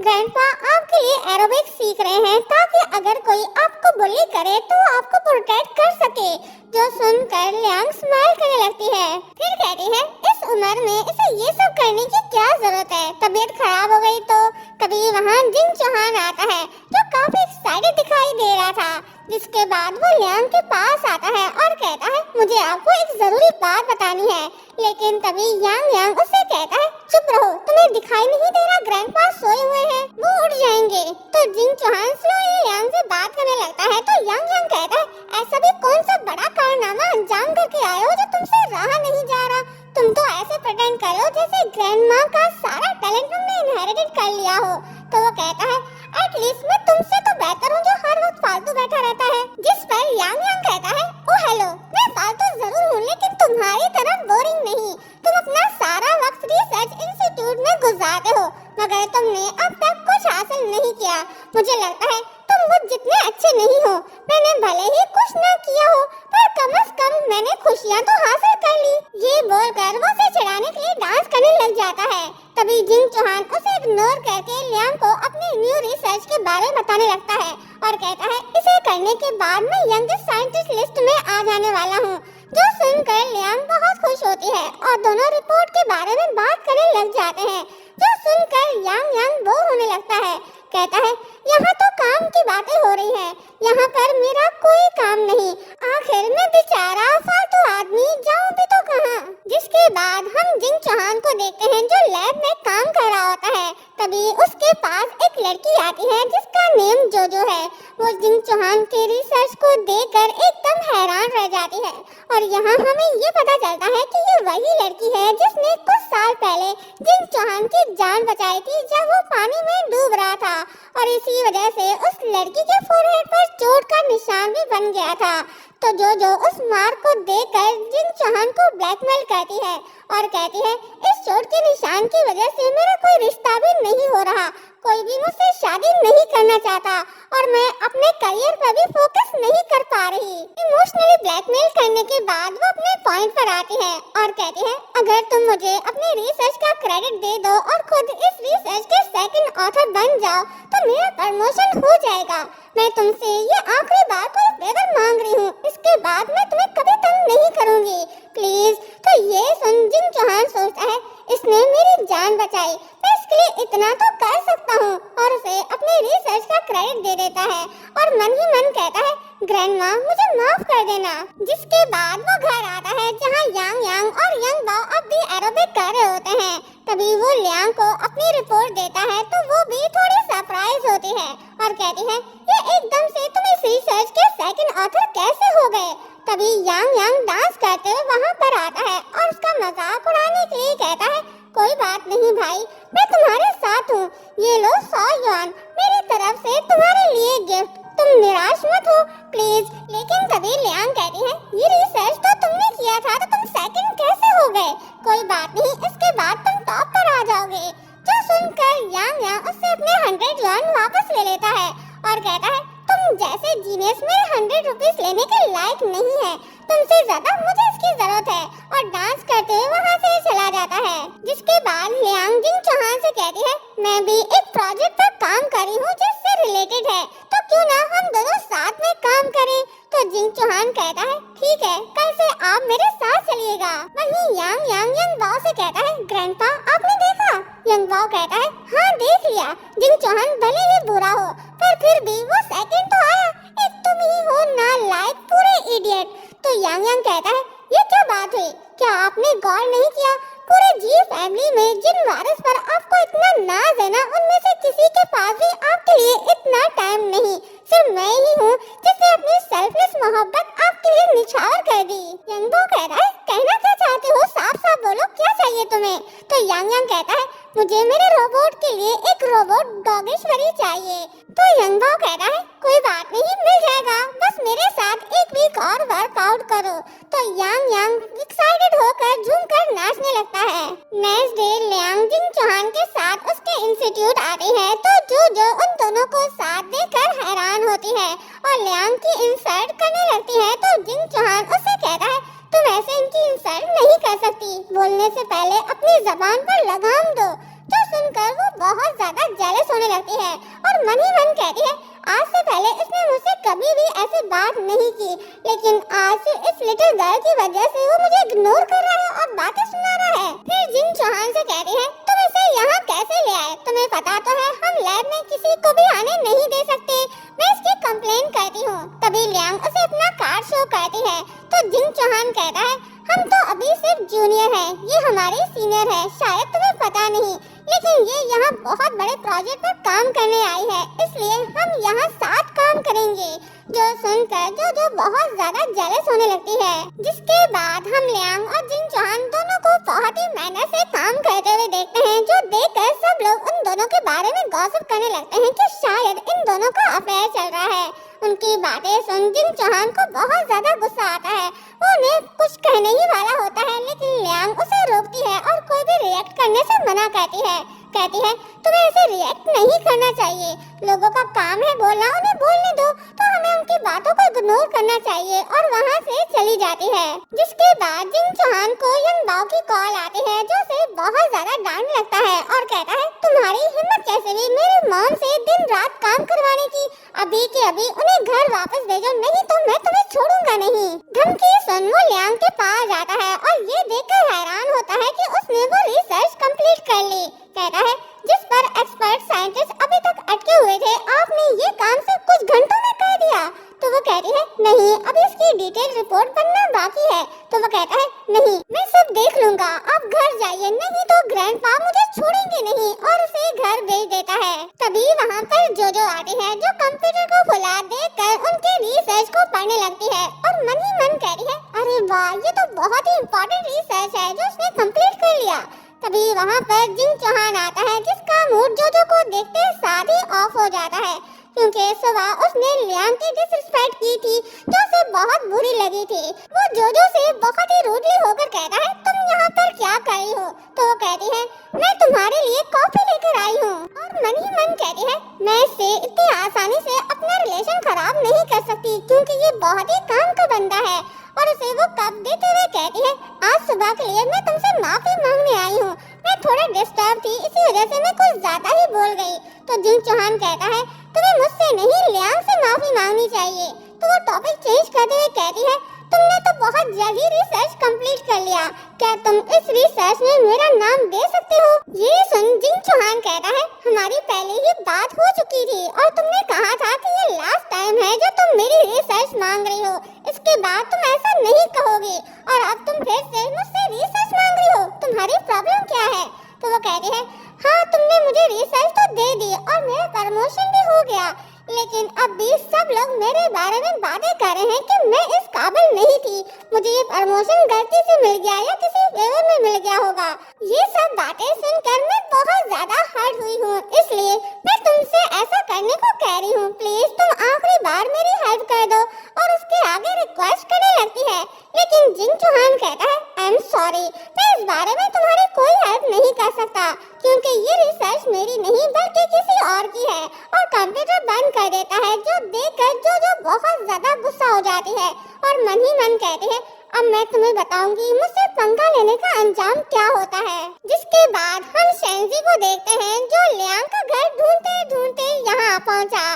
ग्रैंडपा आपके लिए एरोबिक्स सीख रहे हैं ताकि अगर कोई आपको बुली करे तो वो आपको प्रोटेक्ट कर सके। जो सुनकर लियांग स्माइल करने लगती है, फिर कहती है इस उम्र में इसे ये सब करने की क्या जरूरत है, तबीयत खराब हो गई तो। तभी वहाँ जिंग चौहान आता है जो काफी एक्साइटेड दिखाई दे रहा था, जिसके बाद वो लियांग के पास आता है और कहता है मुझे आपको एक जरूरी बात बतानी है। लेकिन तभी यांग यांग उससे कहता है चुप रहो, तुम्हें दिखाई नहीं दे रहा ग्रैंडपा सोए हुए हैं, वो उठ जाएंगे। तो जिंग चौहान स्लोली लियांग से बात करने लगता है तो यांग यांग कहता है ऐसा भी कौन सा बड़ा कारनामा अंजाम करके आए हो जो तुमसे रहा नहीं जा रहा। तुम तो ऐसे प्रिटेंड करो जैसे ग्रैंडमा का सारा टैलेंट तुमने इनहेरिटेड कर लिया हो। तो वो कहता है एटलीस्ट मैं तुमसे तो बेहतर हूँ जो हर वक्त फालतू बैठा रहता है। जिस पर यांग यांग कहता है ओ हेलो, मैं फालतू जरूर हूँ लेकिन तुम्हारी तरह बोरिंग नहीं। तुम अपना सारा वक्त रिसर्च इंस्टीट्यूट में गुजारते हो मगर तुमने अब तक कुछ हासिल नहीं किया। मुझे लगता है तुम मुझ जितने अच्छे नहीं हो। मैंने भले ही कुछ न किया हो पर कम से कम मैंने खुशियाँ तो हासिल कर ली। ये बोलकर वो उसे चिढ़ाने के लिए डांस करने लग जाता है। तभी जिंग चौहान उसे इग्नोर करके लियांग को अपनी न्यू रिसर्च के बारे में बताने लगता है और कहता है इसे करने के बाद मैं यंगेस्ट साइंटिस्ट लिस्ट में आ जाने वाला हूँ। जो सुनकर लियांग बहुत खुश होती है और दोनों रिपोर्ट के बारे में बात करने लग जाते हैं। जो सुनकर यांग यांग बोर होने लगता है, कहता है यहाँ तो काम की बातें हो रही है, यहाँ पर मेरा कोई काम नहीं। आखिर मैं बेचारा फालतू आदमी जाऊँ भी तो कहाँ। जिसके बाद हम जिंग चौहान को देखते हैं जो लैब में काम कर रहा होता है। तभी उसके पास एक लड़की आती है जिसका नेम जोजो है। वो जिंग चौहान के रिसर्च को देखकर एकदम हैरान रह जाती है और यहाँ हमें ये पता चलता है कि ये वही लड़की है जिसने कुछ साल पहले जिंग चौहान की जान बचाई थी जब वो पानी में डूब रहा था और इसी वजह से उस लड़की के फोरहेड पर चोट का निशान भी बन गया था। तो जो उस मार्क को देखकर जिंग चौहान को ब्लैकमेल करती है और कहती है इस चोट के निशान की वजह से मेरा कोई रिश्ता भी नहीं हो रहा, कोई भी मुझसे शादी नहीं करना चाहता और मैं अपने करियर पर भी फोकस नहीं कर पा रही। इमोशनली ब्लैकमेल करने के बाद वो अपने पॉइंट पर आती है और कहती है अगर तुम मुझे अपने रिसर्च का क्रेडिट दे दो और खुद इस रिसर्च के सेकंड ऑथर बन जाओ तो मेरा प्रमोशन हो जाएगा। मैं तुमसे ये आखिरी बार कोई फेवर मांग रही हूँ, इसके बाद मैं तुम्हें कभी तंग नहीं करूँगी, प्लीज। तो ये सुन जिंग चौहान सोचता है इसने मेरी जान बचाई, मैं इसके लिए इतना तो कर सकता हूँ और उसे अपने रिसर्च का क्रेडिट दे देता है और मन ही मन कहता है ग्रैंडमा मुझे माफ कर देना। जिसके बाद वो घर आता है जहाँ यांग यांग और यंग बाओ अब भी एरोबिक कर रहे होते हैं। तभी वो लियांग को अपनी रिपोर्ट देता है तो वो भी थोड़ी सरप्राइज होती है और कहती है ये एकदम से तुम इस रिसर्च के सेकंड ऑथर कैसे हो गए। तभी यांग यांग डांस करते हुए वहाँ पर आता है और उसका मजाक उड़ाने के लिए कहता है कोई बात नहीं भाई, मैं तुम्हारे साथ हूँ, ये लो 100 युआन मेरी तरफ से तुम्हारे लिए गिफ्ट, तुम निराश मत हो प्लीज। लेकिन तभी लियांग कहती है ये रिसर्च तो तुमने किया था तो तुम सेकंड कैसे हो गए। कोई बात नहीं, इसके बाद तुम टॉप पर आ जाओगे। जो सुनकर यांग यांग उससे अपने 100 युआन वापस ले लेता है और कहता है तुम जैसे जीनियस में 100 रुपीस लेने के लायक नहीं है, तुमसे ज्यादा मुझे इसकी जरूरत है और डांस करते हुए वहाँ से चला जाता है। जिसके बाद लियांग जिंग चौहान से कहती है मैं भी एक प्रोजेक्ट पर काम कर रही हूँ जिससे रिलेटेड है, तो क्यों ना हम दोनों साथ में काम करें। तो जिंग चौहान कहता है ठीक है, कल से आप मेरे साथ चलिएगा। वहीं यांग यांग यंग बाओ से कहता है ग्रैंडपा आपने देखा। यंग बाओ कहता है हाँ देख लिया। जिंग चौहान भले ही बुरा हो पर फिर भी वो सेकंड तो आया, एक तुम ही हो ना लायक पूरे इडियट। तो यांग यांग कहता है ये क्या बात हुई, क्या आपने गौर नहीं किया पूरे जी फैमिली में जिन वारिस पर आपको इतना नाज है ना उनमें से किसी के पास भी आपके लिए इतना टाइम नहीं, सिर्फ मैं ही हूँ जिसने अपनी सेल्फलेस मोहब्बत आपके लिए निछावर कर दी। यंग बाओ कहता है कहना क्या चाहते हो, साफ साफ बोलो क्या चाहिए तुम्हें। तो यांग यांग कहता है मुझे मेरे रोबोट के लिए एक रोबोट डॉगेश्वरी चाहिए। तो यंग बाओ कहता है कोई बात नहीं मिल जाएगा, बस मेरे साथ एक वीक और वर्कआउट करो। तो यांग यांग एक्साइटेड होकर झूमकर नाचने लगता है। नेक्स्ट डे लियांग जिंग चौहान के साथ उसके इंस्टीट्यूट आती है तो जो उन दोनों को साथ देखकर हैरान होती है और लियांग की इंसल्ट करने लगती है। तो जिंग चौहान उससे कहता है तुम ऐसे इनकी इंसल्ट नहीं कर सकती, बोलने से पहले अपनी जबान पर लगाम दो। जो सुनकर वो बहुत ज्यादा जेलस होने लगती है और मन ही मन कहती है, आज से पहले इसने मुझसे कभी भी ऐसी बात नहीं की, लेकिन आज से इस लिटिल गर्ल की वजह से वो मुझे इग्नोर कर रहा है और बातें सुना रहा है। फिर जिंग चौहान से कहती है, तुम इसे यहाँ कैसे ले आए? तुम्हें पता तो है हम लैब में किसी को भी आने नहीं दे सकते। मैं इसकी कंप्लेन करती हूँ। तभी लियांग उसे अपना कार्ड शो करती है तो जिंग चौहान कहता है, हम तो अभी सिर्फ जूनियर हैं, ये हमारी सीनियर है, शायद तुम्हें पता नहीं, लेकिन ये यहाँ बहुत बड़े प्रोजेक्ट पर काम करने आई है, इसलिए हम यहाँ साथ काम करेंगे। जो सुनकर जो बहुत ज्यादा जेलस होने लगती है। जिसके बाद हम लियांग और जिंग चौहान दोनों को बहुत ही मेहनत से काम करते हुए देखते हैं, जो देखकर सब लोग उन दोनों के बारे में गॉसिप करने लगते हैं कि शायद इन दोनों का अफेयर चल रहा है। उनकी बातें सुन जिंग चौहान को बहुत ज्यादा गुस्सा आता है। वो उन्हें कुछ कहने ही वाला होता है, लेकिन लियांग उसे रोकती है और कोई भी रिएक्ट करने से मना करती है। कहती है, तुम्हें ऐसे रिएक्ट नहीं करना चाहिए, लोगों का काम है बोलना, उन्हें बोलने दो। तो हमें उनकी बातों को इग्नोर करना चाहिए और वहाँ से चली जाती है। जिसके बाद जिंग चौहान को यंग बाओ की कॉल आती है, जो उसे बहुत ज्यादा डांट लगता है और कहता है, तुम्हारी हिम्मत कैसे हुई मेरी मॉम से दिन रात काम करवाने की? अभी के अभी उन्हें घर वापस भेजो, नहीं तो मैं तुम्हें छोड़ूंगा नहीं। धमकी सुन वो लियांग के पास जाता है और ये देखकर हैरान होता है कि उसने वो रिसर्च कंप्लीट कर ली। कहता है, जिस पर एक्सपर्ट साइंटिस्ट अभी तक अटके हुए थे, आपने ये काम सिर्फ कुछ घंटों में कर दिया। तो वो कहती है, नहीं, अभी इसकी डिटेल रिपोर्ट बनना बाकी है। तो वो कहता है, नहीं, मैं सब देख लूंगा, आप घर जाइए, नहीं तो ग्रैंडपा मुझे छोड़ेंगे नहीं, और उसे घर भेज देता है। तभी वहाँ पर जोजो आती है, जो कंप्यूटर को खुला देखकर उनके रिसर्च को पढ़ने लगती है और मन ही मन कहती है, अरे वाह, ये तो बहुत ही इम्पोर्टेंट रिसर्च है जो उसने कंप्लीट कर लिया। तभी वहाँ पर जिंग चौहान आता है, जिसका मूड जोजो को देखते साथ ही ऑफ हो जाता है, क्योंकि सुबह उसने लियांग की डिसरिस्पेक्ट की थी, जो उसे बहुत बुरी लगी थी। वो जोजो से बहुत ही रूडली होकर कहता है, तुम यहाँ पर क्या कर रही हो? तो वो कहती है, मैं तुम्हारे लिए कॉफी लेकर आई हूँ। और मन ही मन कहती है, मैं इससे इतनी आसानी से अपना रिलेशन खराब नहीं कर सकती, क्योंकि ये बहुत ही काम का बंदा है। और उसे वो कप देते हुए कहती है, आज सुबह के लिए मैं तुमसे माफी मांगने आई हूँ, मैं थोड़ा डिस्टर्ब थी, इसी वजह से मैं कुछ ज्यादा ही बोल गई। तो जिंग चौहान कहता है, तुम्हें मुझसे नहीं लियांग से माफी मांगनी चाहिए। तो वो टॉपिक चेंज करते हुए कहती है, तुमने तो बहुत जल्दी रिसर्च कंप्लीट कर लिया, क्या तुम इस रिसर्च में मेरा नाम दे सकते हो? ये सुन जिंग चौहान कहता है, हमारी पहले ही बात हो चुकी थी और तुमने कहा था कि ये लास्ट टाइम है जो तुम मेरी रिसर्च मांग रही हो, इसके बाद तुम ऐसा नहीं कहोगे, और अब तुम फिर से मुझसे रिसर्च मांग रही हो, तुम्हारी प्रॉब्लम क्या है? तो वो कहती है, हाँ, तुमने मुझे रिसर्च तो दे दी और मेरा प्रमोशन भी हो गया, लेकिन अब भी सब लोग मेरे बारे में बातें कर रहे हैं कि मैं इस काबिल नहीं थी, मुझे ये प्रमोशन गलती से मिल गया या किसी फेवर में मिल गया होगा। ये सब बातें सुनकर मैं बहुत ज्यादा हर्ट हुई हूँ, इसलिए मैं तुमसे ऐसा करने को कह रही हूँ, प्लीज तुम आखिरी बार मेरी हेल्प कर दो। और उसके आगे रिक्वेस्ट करने लगती है, लेकिन जिंग चौहान कहता है, आई एम सॉरी, मैं इस बारे में तुम्हारी कोई हेल्प नहीं कर सकता, क्योंकि ये रिसर्च मेरी नहीं बल्कि किसी और की है। और कंप्यूटर बंद कर देता है, जो देखकर जो बहुत ज्यादा गुस्सा हो जाती है और मन ही मन कहती है, अब मैं तुम्हें बताऊंगी मुझसे पंगा लेने का अंजाम क्या होता है। जिसके बाद हम शेंजी को देखते हैं, जो लियांग का घर ढूंढते ढूंढते यहाँ पहुँचा।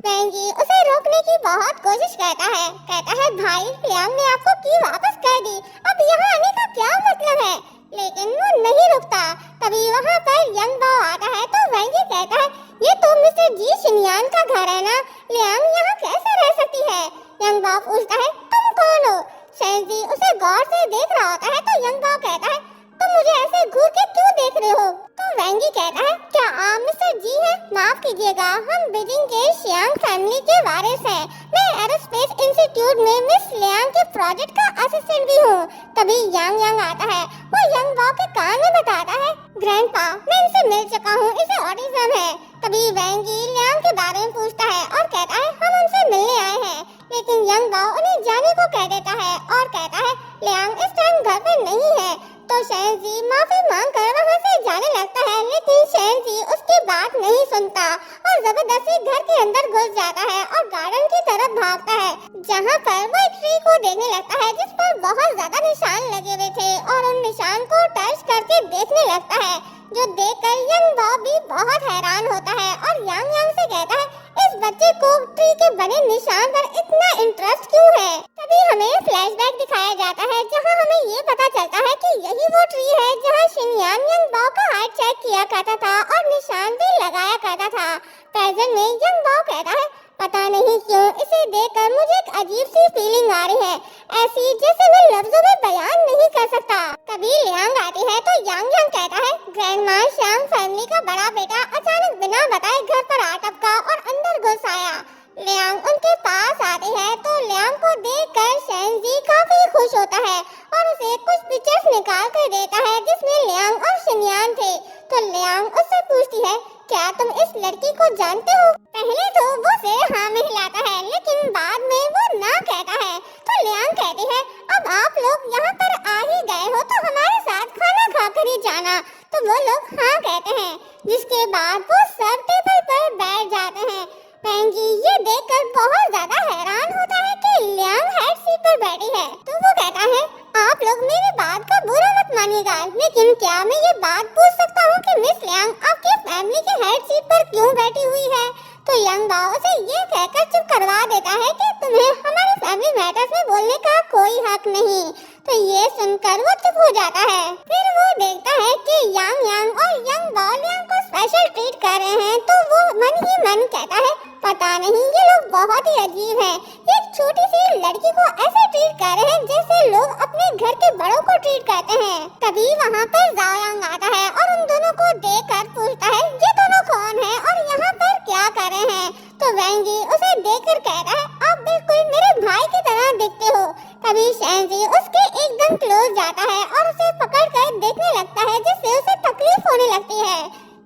वेंगी उसे रोकने की बहुत कोशिश करता है, कहता है, भाई, लियांग ने आपको की वापस कर दी, अब यहाँ आने का क्या मतलब है? लेकिन वो नहीं रुकता। तभी वहाँ पर यंग बाओ आता है, तो वेंगी कहता है, ये तो मिस्टर जी शिनयान का घर है ना, लियांग यहाँ कैसे रह सकती है? यंग बाओ पूछता है, तुम कौन हो? शेंजी उसे गौर से देख रहा होता है, तो यंग बाओ कहता है, तुम मुझे ऐसे घूर के क्यों देख रहे हो? तो वेंगी कहता है, क्या आप मिस्टर जी हैं? माफ कीजिएगा, हम बीजिंग के शियांग फैमिली के वारिस हैं। मैं एरोस्पेस इंस्टीट्यूट में मिस लियांग के प्रोजेक्ट का असिस्टेंट भी हूँ। तभी यांग आता है, वो यंग बाओ के कान में बताता है, ग्रैंडपा, मैं इनसे मिल चुका हूँ, इसे ऑटिज्म है। तभी वेंगी लियांग के बारे में पूछता है और कहता है, हम उनसे मिलने आए हैं, लेकिन यंग बाओ उन्हें जाने को कह देता है और कहता है, लियांग इस टाइम घर पर नहीं है। तो शेंजी माफी मांगकर वहाँ से जाने लगता है, लेकिन शेंजी उसकी बात नहीं सुनता और जबरदस्ती घर के अंदर घुस जाता है और गार्डन की तरफ भागता है, जहाँ पर वो एक ट्री को देखने लगता है, जिस पर बहुत ज्यादा निशान लगे हुए थे, और उन निशान को टच करके देखने लगता है। जो देखकर यंग बॉ भी बहुत हैरान होता है और यांग यांग से कहता है इस बच्चे को ट्री के बने निशान पर इतना इंटरेस्ट क्यों है। तभी हमें फ्लैशबैक दिखाया जाता है जहां हमें ये पता चलता है कि यही वो ट्री है जहां शिनयान यंग बॉ का हार्ट चेक किया करता था और निशान भी लगाया करता था। प्रेजेंट में यंग बॉ कहता है पता नहीं क्यों इसे देखकर मुझे एक अजीब सी फीलिंग आ रही है, ऐसी जैसे मैं लफ्जों में बयान नहीं कर सकता। तभी लियांग आती है तो यांग यांग कहता है ग्रैंडमा श्यांग फैमिली का बड़ा बेटा अचानक बिना बताए घर पर आ टपका और अंदर घुस आया। लियांग उनके पास आती है तो लियांग को देखकर शेंजी काफी खुश होता है और उसे कुछ पिक्चर्स निकाल कर देता है जिसमें लियांग और शिनयान थे। तो लियांग उससे पूछती है क्या तुम इस लड़की को जानते हो। पहले तो वो सिर हाँ में हिलाता है लेकिन बाद में वो ना कहता है। तो लियांग कहती है अब आप लोग यहाँ पर आ ही गए हो तो हमारे साथ खाना खाकर ही जाना। तो वो लोग हाँ कहते हैं जिसके बाद वो सब टेबल पर बैठ जाते हैं। पेंगी ये देखकर बहुत ज्यादा हैरान होता है कि लियांग हेड सीट पर बैठी है। तो वो कहता है आप लोग मेरी बात का बुरा मत मानिएगा लेकिन क्या मैं ये बात पूछ सकता हूँ कि मिस लियांग आपकी फैमिली के हेड सीट पर क्यों बैठी हुई है। तो यंग बॉ उसे ये कहकर चुप करवा देता है कि तुम्हें हमारी फैमिली मैटर्स में बोलने का कोई हक नहीं। तो ये सुनकर वो चुप हो जाता है। फिर वो देखता है कि यांग यांग और यंग बॉ लियांग को स्पेशल ट्रीट कर रहे हैं तो वो मन ही मन कहता है पता नहीं ये लोग बहुत ही अजीब हैं। एक छोटी सी लड़की को ऐसे ट्रीट कर रहे हैं जैसे लोग अपने घर के बड़ों को ट्रीट करते हैं। तभी वहाँ पर जायांग आता है और उन दोनों को देखकर पूछता है ये दोनों कौन है और यहाँ पर क्या कर रहे हैं। तो वेंगी उसे देखकर कहता है आप बिल्कुल मेरे भाई की तरह दिखते हो। तभी शेंजी उसके एकदम क्लोज जाता है और उसे पकड़कर देखने लगता है जिससे उसे तकलीफ होने लगती है।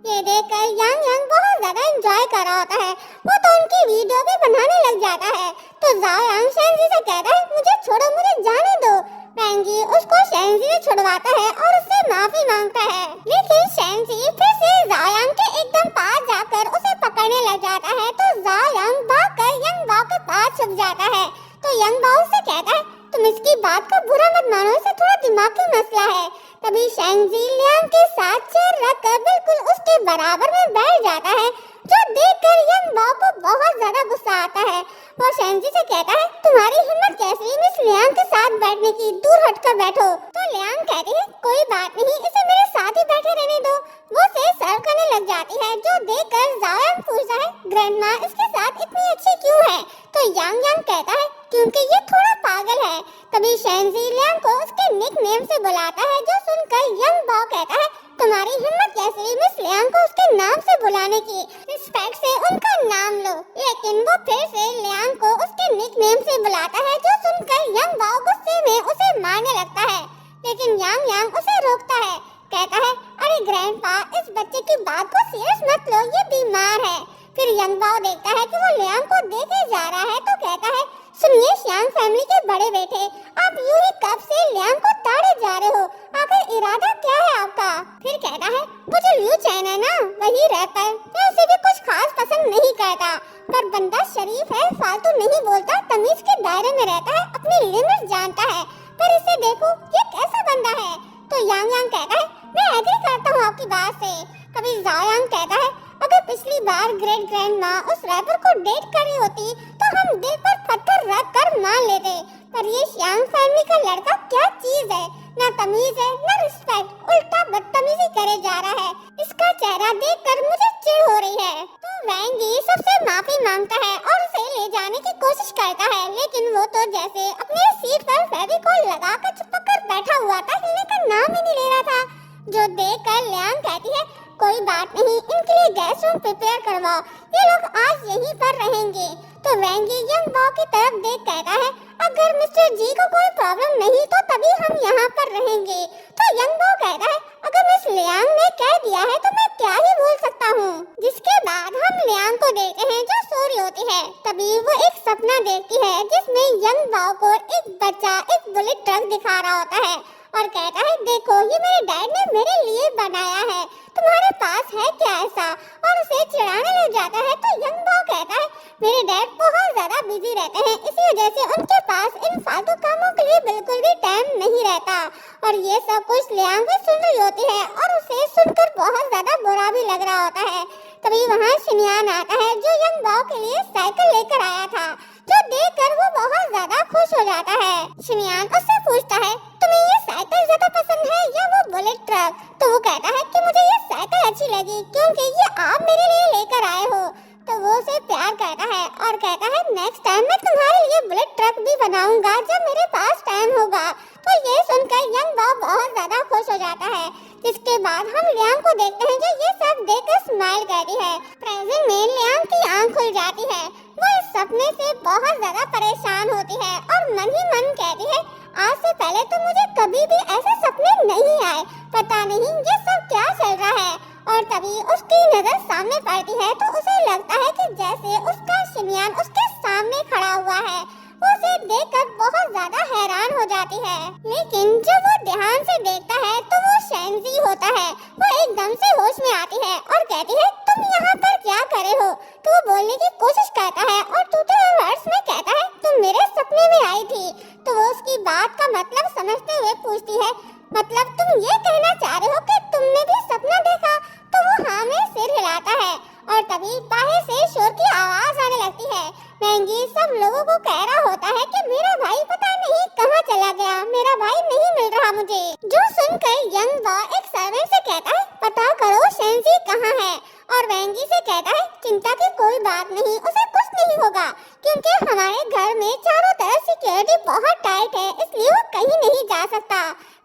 ये देखकर यांग यांग बहुत ज्यादा एंजॉय कर रहा होता है। वो तो उनकी वीडियो भी बनाने लग जाता है। तो जायांग शेंजी से कहता है मुझे छोड़ो मुझे जाने दो। वेंगी उसको शेंजी से छुड़वाता है और उससे माफी मांगता है लेकिन शेंजी फिर से जायांग के एकदम पास जाकर उसे पकड़ने लग जाता है। तो जायांग भागकर यंग बॉ के पास छुप जाता है। तो यंग बॉ से कहता है तुम इसकी बात को बुरा मत मानो, इसे थोड़ा दिमागी मसला है। तभी शेंजी लियांग के साथ चेयर रखकर बिल्कुल उसके बराबर में बैठ जाता है जो देखकर यंग बॉ को बहुत ज्यादा गुस्सा आता है। वो शेंजी से कहता है तुम्हारी हिम्मत कैसी है मिस लियांग के साथ बैठने की, दूर हटकर बैठो। तो लियांग कहती है कोई बात नहीं इसे मेरे साथ ही बैठे रहने दो। वो से सर्व करने लग जाती है जो देखकर जायांग पूछता है ग्रैंडमा इसके साथ इतनी अच्छी क्यों है। तो यांग यांग कहता है क्योंकि ये थोड़ा पागल है। तभी शेंजी लियांग को उसके निकनेम से बुलाता है जो सुनकर यंग बॉ कहता है तुम्हारी हिम्मत कैसे हुई मिस लियांग को उसके नाम से बुलाने की, रिस्पेक्ट से उनका नाम लो। लेकिन वो फिर से लियांग को उसके निकनेम से बुलाता है जो सुनकर यंग बॉ गुस्से में उसे मारने लगता है लेकिन यांग यांग उसे रोकता है। कहता है अरे ग्रैंडपा इस बच्चे की बात को सीरियस मत लो, ये बीमार है। फिर यंग बॉ देखता है कि वो लियांग को देखे जा रहा है तो कहता है सुनिए श्यांग फैमिली के बड़े बेटे आप यूं ही कब से लियांग को ताड़े जा रहे हो, आखिर इरादा क्या है आपका। फिर कहता है वो जो लियू चैन है ना वही रैपर, मैं उसे भी कुछ खास पसंद नहीं करता पर बंदा शरीफ है, फालतू नहीं बोलता, तमीज के दायरे में रहता है, अपनी लिमिट जानता है। पर इसे देखो ये कैसा बंदा है। तो यांग यांग कहता है मैं एग्री करता हूँ आपकी बात से। कभी जायांग कहता है अगर पिछली बार ग्रेट ग्रैंडमा उस रैपर को डेट करी होती तो हम दिल पर पत्थर रख कर मान लेते, पर ये श्यांग फैमिली का लड़का क्या चीज है, ना तमीज है ना रिस्पेक्ट, उल्टा बदतमीजी करे जा रहा है। इसका चेहरा देखकर मुझे चिढ़ हो रही है। तो वेंगी सबसे माफी मांगता है और उसे ले जाने की कोशिश करता है लेकिन वो तो जैसे अपनी सीट पर फेविकोल लगाकर चिपक कर बैठा हुआ था, हिलने का नाम ही नहीं ले रहा था। जो देखकर लियांग कहती है कोई बात नहीं इनके लिए गेस्ट रूम प्रिपेयर करवाओ, ये लोग आज यहीं पर रहेंगे। तो वेंगी यंग बॉ की तरफ देख कहता है अगर मिस्टर जी को कोई प्रॉब्लम नहीं तो तभी हम यहाँ पर रहेंगे। तो यंग बॉ कहता है अगर मिस लियांग ने कह दिया है तो मैं क्या ही बोल सकता हूँ। जिसके बाद हम लियांग को देखते हैं जो सो रही होती है। तभी वो एक सपना देखती है जिसमें यंग बॉ को एक बच्चा एक बुलेट ट्रक दिखा रहा होता है और कहता है देखो ये मेरे डैड ने मेरे लिए बनाया है, तुम्हारे पास है क्या ऐसा, और उसे चिढ़ाने लग जाता है। तो यंग बॉ कहता है मेरे डैड बहुत ज्यादा बिजी रहते हैं, इसी वजह से उनके पास इन फालतू कामों के लिए बिल्कुल भी टाइम नहीं रहता। और ये सब कुछ लियांग भी सुन रही होती है और उसे सुनकर बहुत ज्यादा बुरा भी लग रहा होता है। तभी वहाँ शिनयान आता है जो यंग बाओ के लिए साइकिल लेकर आया था, जो देखकर वो बहुत ज्यादा खुश हो जाता है। शिनयान उससे पूछता है, तुम्हें ये साइकिल ज्यादा पसंद है या वो बुलेट ट्रक? तो वो कहता है कि मुझे ये साइकिल अच्छी लगी क्योंकि ये आप मेरे लिए लेकर आए हो। तो वो उसे प्यार करता है और कहता है, नेक्स्ट टाइम मैं तुम्हारे लिए बुलेट ट्रक भी बनाऊंगा जब मेरे पास टाइम होगा। तो ये सुनकर यंग बाओ बहुत ज्यादा खुश हो जाता है। जिसके बाद हम लियांग को देखते हैं जो ये सब देखकर स्माइल करती है। प्रेजेंट में लियांग की आंख खुल जाती है। वो इस सपने से बहुत ज्यादा परेशान होती है और मन ही मन कहती है, आज से पहले तो मुझे कभी भी ऐसे सपने नहीं आए, पता नहीं ये सब क्या चल रहा है। और तभी उसकी नजर सामने पड़ती है तो उसे लगता है कि जैसे उसका शिनयान उसके सामने खड़ा हुआ है। वो उसे देखकर बहुत ज्यादा हैरान हो जाती है, लेकिन जब वो ध्यान से देखता है तो वो शेंजी होता है। वो एकदम से होश में आती है और कहती है, तुम यहाँ पर क्या कर रहे हो? तो वो बोलने की कोशिश करता है और टूटे हुए वर्ड्स में कहता है, तुम मेरे सपने में आई थी। तो वो उसकी बात का मतलब समझते हुए पूछती है, मतलब तुम ये कहना चाह रहे हो कि तुमने भी सपना देखा? तो वो हाँ में सिर हिलाता है और तभी बाहर से शोर की आवाज आने लगती है। मैंगी सब लोगों को कह रहा होता है कि मेरा भाई पता नहीं कहाँ चला गया, मेरा भाई नहीं मिल रहा मुझे। जो सुनकर यंग बॉय एक सर्वेंट से कहता है, पता करो शेंजी कहाँ है। और वेंगी से कहता है, चिंता की कोई बात नहीं, उसे कुछ नहीं होगा क्योंकि हमारे घर में चारों तरफ सिक्योरिटी बहुत टाइट है, इसलिए वो कहीं नहीं जा सकता।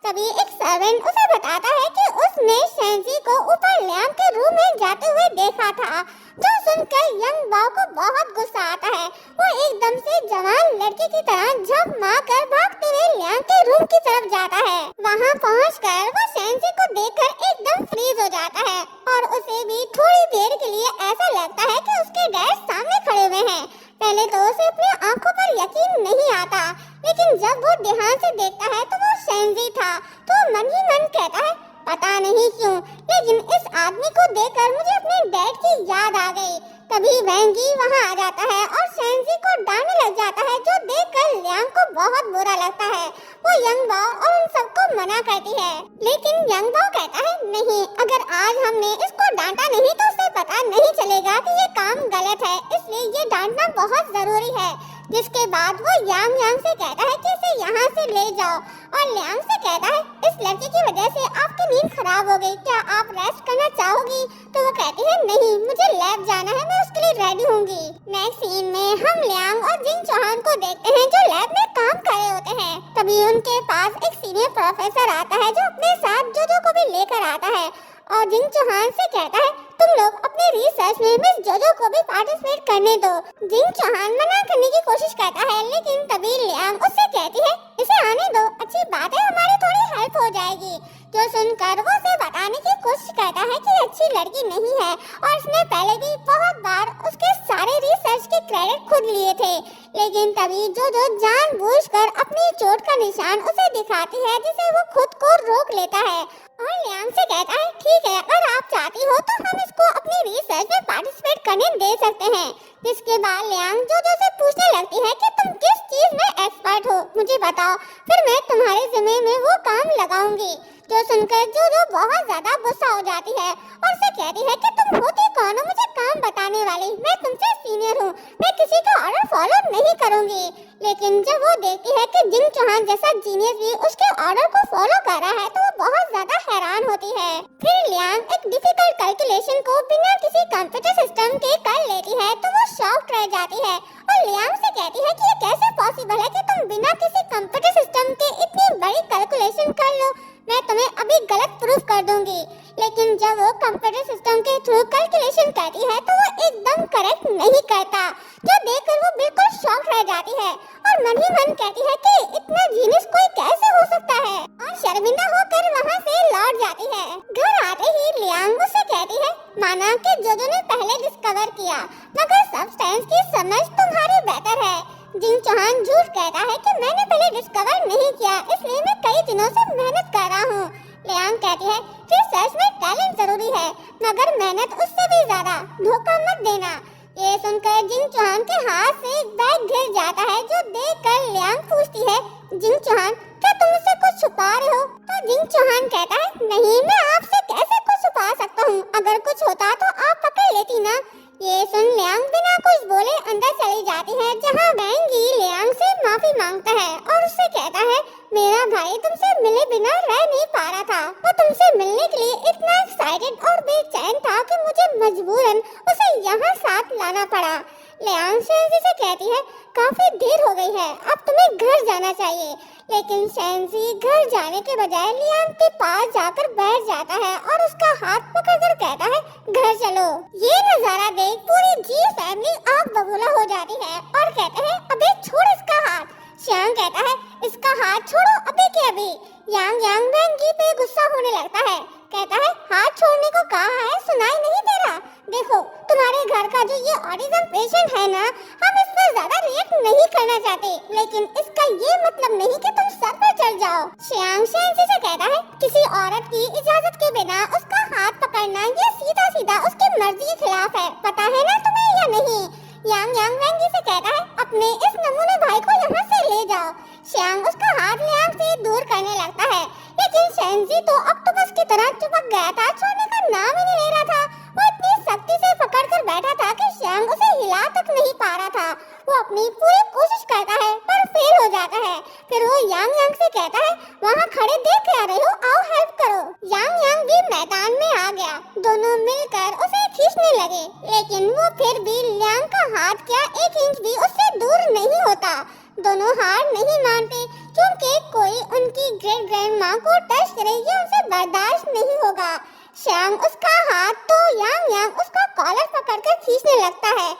तभी एक सर्वेंट उसे बताता है कि उसने शेंजी को ऊपर लियांग के रूम में जाते हुए देखा था। जो सुनकर यंग बाओ को बहुत गुस्सा आता है। वो एकदम से जवान लड़के की तरह झप मारकर भागते हुए लियांग के रूम की तरफ जाता है। वहाँ पहुंचकर वो शेंजी को देखकर एकदम फ्रीज हो जाता है और उसे भी थोड़ी देर के लिए ऐसा लगता है कि उसके डैड सामने खड़े हुए हैं। पहले तो उसे अपनी आंखों पर यकीन नहीं आता, लेकिन जब वो ध्यान से देखता है तो वो शेंजी था। तो मन ही मन कहता है, पता नहीं क्यों, लेकिन इस आदमी को देखकर मुझे अपने डैड की याद आ गई। तभी वेंगी वहाँ आ जाता है और शेंजी को डांटने लग जाता है, जो देखकर लियांग को बहुत बुरा लगता है। वो यंग बाओ और उन सबको मना करती है, लेकिन यंग बाओ कहता है, नहीं, अगर आज हमने इसको डांटा नहीं तो उसे पता नहीं चलेगा कि ये काम गलत है, इसलिए ये डांटना बहुत जरूरी है। जिसके बाद वो यांग से कहता है कि इसे यहाँ से ले जाओ और लियांग से कहता है, इस लड़के की वजह से आपकी नींद खराब हो गई, क्या आप रेस्ट करना चाहोगी? तो वो कहती है, नहीं, मुझे लैब जाना है, मैं उसके लिए रेडी होंगी। नेक्स्ट सीन में हम लियांग और जिंग चौहान को देखते हैं जो लैब में काम कर रहे होते हैं। तभी उनके पास एक सीनियर प्रोफेसर आता है जो अपने साथ जोजो को भी लेकर आता है और जिंग चौहान से कहता है, तुम लोग अपने रिसर्च में मिस जोजो को भी पार्टिसिपेट करने दो। जिंग चौहान मना करने की कोशिश करता है, लेकिन तभी लियांग उससे कहती है, इसे आने दो, अच्छी बात है, हमारी थोड़ी हेल्प हो जाएगी। जो सुनकर वो उसे बताने की कोशिश करता है कि अच्छी लड़की नहीं है और इसने पहले भी बहुत बार उसके सारे रिसर्च के क्रेडिट खुद लिए थे। लेकिन तभी जो जानबूझकर अपनी चोट का निशान उसे दिखाती है, जिसे वो खुद को रोक लेता है और लियांग से कहता है, ठीक है, अगर आप चाहती हो तो हम इसको अपनी रिसर्च में पार्टिसिपेट करने दे सकते हैं। जिसके बाद लियांग जो से पूछने लगती है कि तुम किस चीज में एक्सपर्ट हो, मुझे बताओ, फिर मैं तुम्हारे जिम्मे में वो काम लगाऊंगी। जो सुनकर जो बहुत ज्यादा गुस्सा हो जाती है और उसे कहती है कि तुम होती कौन हो मुझे काम बताने वाली, मैं तुमसे सीनियर हूँ, मैं किसी का ऑर्डर फॉलो नहीं करूँगी। लेकिन जब वो देखती है कि जिंग चौहान जैसा जीनियस भी उसके ऑर्डर को फॉलो कर रहा है तो वो बहुत ज्यादा हैरान होती है। फिर लियांग एक डिफिकल्ट कैलकुलेशन को बिना किसी कंप्यूटर सिस्टम के कर लेती है तो वो शॉक्ड रह जाती है और लियांग से कहती है कि ये कैसे पॉसिबल है कि तुम बिना किसी कंप्यूटर सिस्टम के इतनी बड़ी कैलकुलेशन कर लो, मैं तुम्हें अभी गलत प्रूफ कर दूंगी। लेकिन जब वो कंप्यूटर सिस्टम के थ्रू कैलकुलेशन करती है तो वो एकदम करेक्ट नहीं करता, जो देखकर वो बिल्कुल शॉक रह जाती है और मन ही मन कहती है कि इतना जीनियस कोई कैसे हो सकता है और शर्मिंदा होकर वहाँ से लौट जाती है। घर आते ही लियांग उससे कहती है, माना कि जोजो ने पहले डिस्कवर किया, मगर सब्सटेंस की समझ तुम्हारी बेहतर है। जिंग चौहान झूठ कहता है कि मैंने पहले डिस्कवर नहीं किया, इसलिए मैं कई दिनों से मेहनत कर रहा हूँ। लियांग कहती है, रिसर्च में टैलेंट जरूरी है, मगर मेहनत उससे भी ज्यादा, धोखा मत देना। ये सुनकर जिंग चौहान के हाथ से एक बैग गिर जाता है, जो देखकर लियांग पूछती है, जिंग चौहान क्या तुम मुझसे कुछ छुपा रहे हो? तो जिंग चौहान कहता है, नहीं, मैं आपसे कैसे कुछ छुपा सकता हूँ, अगर कुछ होता तो आप पकड़ लेती ना। ये सुन लियांग बिना कुछ बोले अंदर चली जाती है, जहाँ वेंगी लियांग से माफी मांगता है और उससे कहता है, मेरा भाई तुमसे मिले बिना रह नहीं पा रहा था। वो तुमसे मिलने के लिए इतना एक्साइटेड और बेचैन था कि मुझे मजबूरन उसे यहाँ साथ लाना पड़ा। लियांग शेंजी से कहती है, काफी देर हो गई है, अब तुम्हें घर जाना चाहिए। लेकिन शेंजी घर जाने के बजाय लियांग के पास जाकर बैठ जाता है और उसका हाथ पकड़कर कहता है, घर चलो। ये नजारा देख पूरी जी फैमिली आग बबूला हो जाती है और कहते हैं, अबे छोड़ इसका हाथ। शियांग कहता है, इसका हाथ छोड़ो अभी के अभी। यांग यांग वेंगी पे गुस्सा होने लगता है, कहता है, हाथ छोड़ने को कहा है, सुनाई नहीं दे रहा? देखो तुम्हारे घर का जो ये ऑटिज्म पेशेंट है ना, हम इस पर ज्यादा रिएक्ट नहीं करना चाहते, लेकिन इसका ये मतलब नहीं कि तुम सर पर चढ़ जाओ। शियांग शेंजी से कहता है, किसी औरत की इजाजत के बिना उसका हाथ पकड़ना ये सीधा सीधा उसकी मर्जी के खिलाफ है, पता है ना तुम्हें या नहीं? यांग यांग वेंगी से कहता है, अपने इस नमूने भाई को यहाँ से ले जाओ। शियांग उसका हाथ लियांग से दूर करने लगता है, लेकिन शेंजी तो ऑक्टोपस की तरह चिपक गया था, छोड़ने का नाम ही नहीं ले रहा था। वो इतनी सख्ती से पकड़कर बैठा था कि शियांग उसे हिला तक नहीं पा रहा था। वो अपनी पूरी कोशिश करता है पर फेल हो जाता है। फिर वो यांग यांग से कहता है, वहाँ खड़े देख क्या रहे हो, आओ हेल्प करो। यांग यांग भी मैदान में आ गया, दोनों मिलकर उसे खींचने लगे, लेकिन वो फिर भी लियांग का हाथ क्या 1 इंच भी उससे दूर नहीं होता। दोनों हार नहीं मानते, क्योंकि कोई उनकी ग्रेट ग्रैंड माँ को टच करे ये उनसे बर्दाश्त नहीं होगा। शियांग उसका हाथ तो यांग यांग उसका कॉलर पकड़कर खींचने लगता है,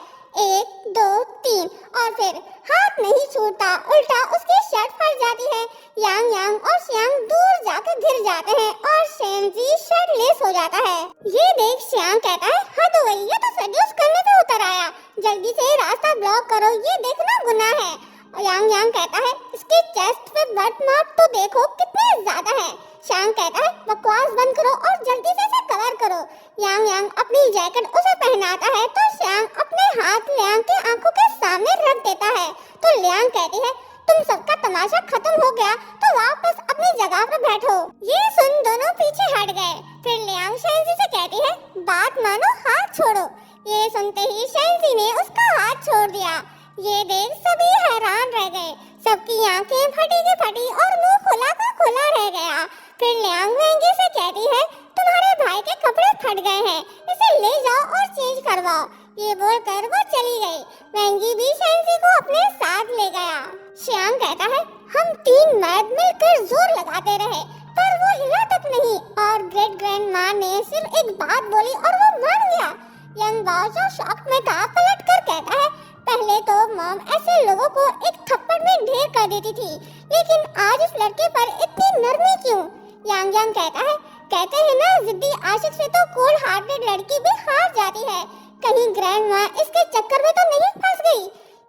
1 2 3 और फिर हाथ नहीं छूटता, उल्टा उसकी शर्ट फट जाती है। यांग यांग और शियांग दूर जाकर गिर जाते हैं और शेंजी शर्टलेस हो जाता है। ये देख शियांग कहता है, हद हो गई, ये तो सेड्यूस करने पे उतर आया, जल्दी से रास्ता ब्लॉक करो, ये देखना गुनाह है। यांग यांग कहता है, इसके चेस्ट पे बर्थ मार्क तो देखो कितने ज्यादा है। शियांग कहता है, बकवास बंद करो और जल्दी से इसे कवर करो। यांग यांग अपनी जैकेट उसे पहनाता है तो शियांग अपने हाथ लियांग के आंखों के सामने रख देता है। तो लियांग कहती है, तुम सबका तमाशा खत्म हो गया तो वापस अपनी जगह पर बैठो। ये सुन दोनों पीछे हट गए। फिर लियांग शेंजी से कहती है, बात मानो, हाथ छोड़ो। ये सुनते ही शेंजी ने उसका हाथ छोड़ दिया। ये देख सभी हैरान रह गए, सबकी आंखें फटी की फटी और मुंह खुला का खुला रह गया। फिर लियांग वेंगी से कहती है, तुम्हारे भाई के कपड़े फट गए हैं, इसे ले जाओ और चेंज करवाओ। ये बोलकर वो चली गई। वेंगी भी शेंजी को अपने साथ ले गया। शियांग कहता है, हम 3 मर्द मिलकर जोर लगाते रहे पर वो हिला तक नहीं और ग्रेट ग्रैंड माँ ने सिर्फ एक बात बोली और वो मान गया। यंग बाओ जो शॉक में था पलट कर कहता है, पहले तो मॉम ऐसे लोगों को एक थप्पड़ में ढेर कर देती थी, लेकिन आज इस लड़के पर इतनी नरमी क्यों? यांग यांग कहता है, कहते हैं ना, जिद्दी आशिक से तो कोल्ड हार्टेड लड़की भी हार जाती है, कहीं ग्रैंड माँ इसके चक्कर में तो नहीं फंस गई?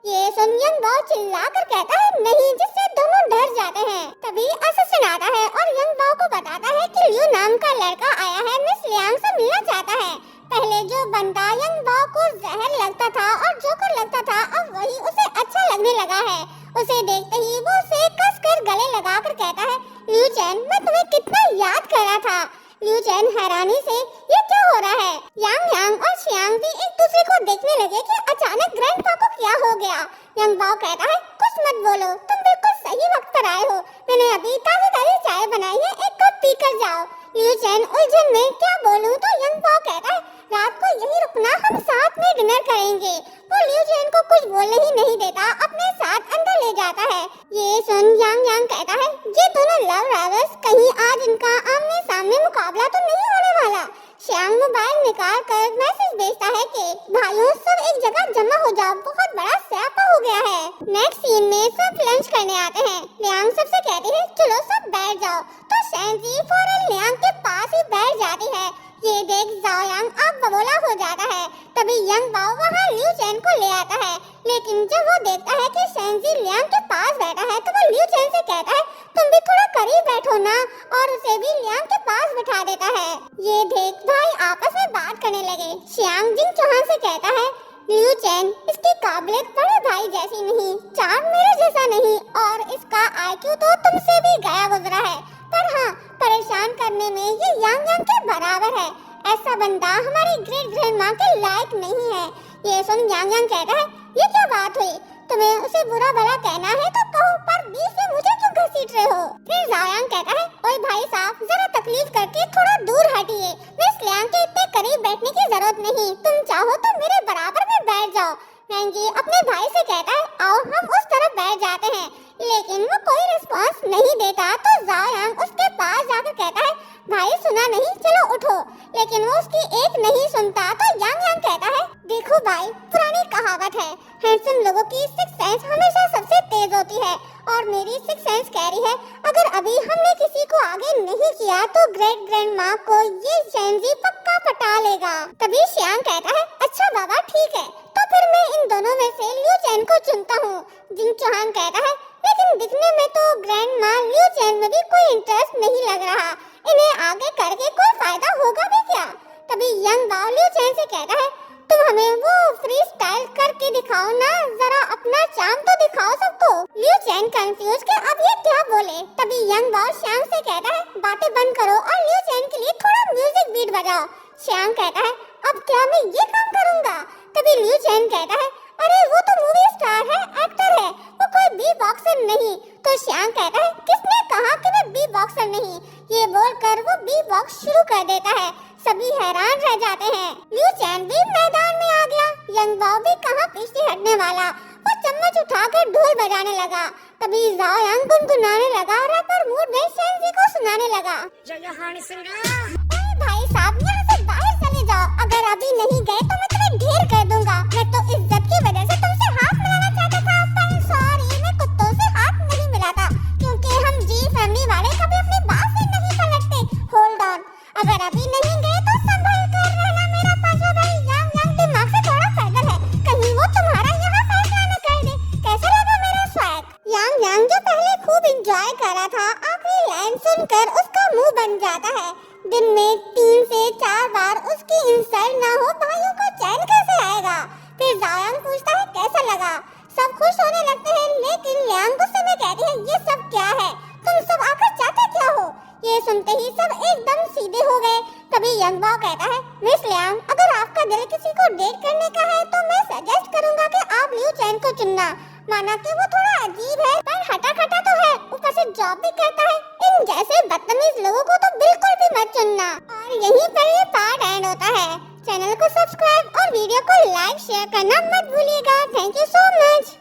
ये सुन यंग बाओ चिल्लाकर कहता है, नहीं, जिससे दोनों डर जाते हैं। तभी असिस्टेंट आता है और यंग बाओ को बताता है कि लियू नाम का लड़का आया है, मिस लियांग से मिलना चाहता है। पहले जो बंदा यंग बाओ को जहर लगता था और जोकर लगता था, अब वही उसे अच्छा लगने लगा है। उसे देखते ही वो उसे कसकर गले लगाकर कहता है, लियू चैन, मैं तुम्हें कितना याद कर रहा था। लियू चैन हैरानी से, ये क्या हो रहा है? यांग यांग और शियांग भी एक दूसरे को देखने लगे कि अचानक ग्रैंडपा को क्या हो गया। यंग बाओ कहता है, कुछ मत बोलो, तुम बिल्कुल सही वक्त पर आए हो, मैंने अभी ताज़ी ताज़ी चाय बनाई है, एक कप पी कर जाओ। लियू चैन उलझन में, क्या बोलूं? तो यंग बाओ कहता है, रात को यही रुकना, हम साथ में डिनर करेंगे। वो लियू चैन को कुछ बोलने ही नहीं देता, अपने साथ अंदर ले जाता है। ये सुन यांग यांग कहता है, ये दोनों लव राइवल्स, कहीं आज इनका आमने सामने मुकाबला तो नहीं होने वाला। शियांग मोबाइल निकाल कर मैसेज भेजता है कि भाइयों सब एक जगह जमा हो जाओ, बहुत बड़ा स्यापा हो गया है। नेक्स्ट सीन में सब लंच करने आते हैं। लियांग सबसे कहती है, चलो सब बैठ जाओ। तो शेंजी फौरन लियांग के पास ही बैठ जाती है। ये देख जाओ यांग आग बबूला हो जाता है। तभी यंग बाओ वहाँ लियू चैन को ले आता है, लेकिन जब वो देखता है कि शेंजी लियांग के पास बैठा है तो वो लियू चैन से कहता है, तुम भी थोड़ा करीब बैठो ना, और उसे भी लियांग के पास बिठा देता है। ये देख भाई आपस में बात करने लगे। शियांग जिंग चौहान से कहता है, लियू चैन, इसकी काबिलियत बड़े भाई जैसी नहीं, चार्म मेरे जैसा नहीं और इसका आईक्यू तो तुमसे भी गया गुजरा है, पर हाँ परेशान करने में ये यांग यांग के बराबर है। ऐसा बंदा हमारी ग्रेट ग्रैंड माँ के लायक नहीं है। ये सुन यांग यांग कहता है, ये क्या बात हुई, तुम्हें उसे बुरा भला कहना है तो कहो, पर बीच में मुझे क्यों घसीट रहे हो। फिर जायांग कहता है, ओए भाई साहब जरा तकलीफ करके थोड़ा दूर हटिए, मिस लियांग के इतने करीब बैठने की जरूरत नहीं, तुम चाहो तो मेरे बराबर में बैठ जाओ। मैंगी अपने भाई से कहता है, आओ हम उस तरफ बैठ जाते हैं, लेकिन वो कोई रिस्पांस नहीं देता तो जायांग उसके पास जाकर कहता है, भाई सुना नहीं, चलो उठो, लेकिन वो उसकी एक नहीं सुनता तो यांग यांग कहता है, देखो भाई पुरानी कहावत है, हैंडसम लोगों की सिक्स सेंस हमेशा सबसे तेज होती है और मेरी सिक्स सेंस कह रही है अगर अभी हमने किसी को आगे नहीं किया तो ग्रेट ग्रैंड माँ को ये शेंजी पक्का पटा लेगा। तभी शियांग कहता है, अच्छा बाबा ठीक है, तो फिर मैं इन दोनों में से लियू चैन को चुनता हूँ। जिंग चौहान कहता है, लेकिन दिखने में तो ग्रैंड माँ लियू चैन में भी कोई इंटरेस्ट नहीं लग रहा, इन्हें आगे करके कोई फायदा होगा भी क्या। तभी यंग बाओ लियू चैन से कहता है, तुम हमें वो फ्री स्टाइल करके दिखाओ ना, जरा अपना चार्म तो दिखाओ सबको। लियू चैन कंफ्यूज के अब ये क्या बोले। तभी यंग बाओ श्यांग से कहता है, बातें बंद करो और लियू चैन के लिए थोड़ा म्यूजिक बीट बजाओ। श्यांग कहता है, अब क्या मैं ये काम करूँगा। तभी लियू चैन कहता है, अरे वो तो मूवी स्टार है, एक्टर है, वो कोई बी बॉक्सर नहीं। तो श्यांग कहता है, किसने कहा कि मैं बी बॉक्सर नहीं। ये बोलकर वो बी बॉक्स शुरू कर देता है। सभी हैरान रह जाते हैं। लियू चैन भी मैदान में आ गया। यंग बाओ भी कहाँ पीछे हटने वाला, वो चम्मच उठाकर ढोल बजाने लगा। तभी जाओ यांग गुनगुनाने लगा, रैपर मूड में शेंजी को सुनाने लगा, भाई साहब यहाँ से बाहर चले जाओ, अगर अभी नहीं गए तो मैं तुम्हें ढेर कर दूंगा। मैं तो इज्जत की वजह से तुमसे हाथ मिलाना चाहता था, पर सॉरी मैं कुत्तों से हाथ नहीं मिलाता, क्योंकि हम जी फैमिली वाले कभी अपनी बात से नहीं पलटते। होल्ड ऑन, अगर अभी नहीं गए तो संभल कर रहना मेरा पांचवा भाई। यांग यांग दिमाग से थोड़ा पैदल है, कहीं वो तुम्हारा यहाँ फैसला न कर दे। कैसा लगा मेरा स्वैग। यांग यांग जो पहले खूब एंजॉय कर रहा था, आखिरी लाइन सुनकर उसका मुंह बन जाता है। दिन में 3 से 4 बार उसकी इंसल्ट ना हो, भाइयों को चैन कैसे आएगा। फिर जायांग पूछता है, कैसा लगा। सब खुश होने लगते हैं, लेकिन लियांग गुस्से में कहती है, ये सब क्या है, तुम सब आखिर चाहते क्या हो। ये सुनते ही सब एकदम सीधे हो गए। तभी यंग बाओ कहता है, मिस लियांग अगर आपका दिल किसी को डेट करने का है तो मैं सजेस्ट करूंगा कि आप लियू चैन को चुनना। माना कि वो थोड़ा अजीब है, पर हटा खटा तो है, ऊपर से जॉब भी करता है। इन जैसे बदतमीज लोगों को तो बिल्कुल भी मत चुनना। और यहीं पर ये पार्ट एंड होता है। चैनल को सब्सक्राइब और वीडियो को लाइक शेयर करना मत भूलिएगा। Thank you so much.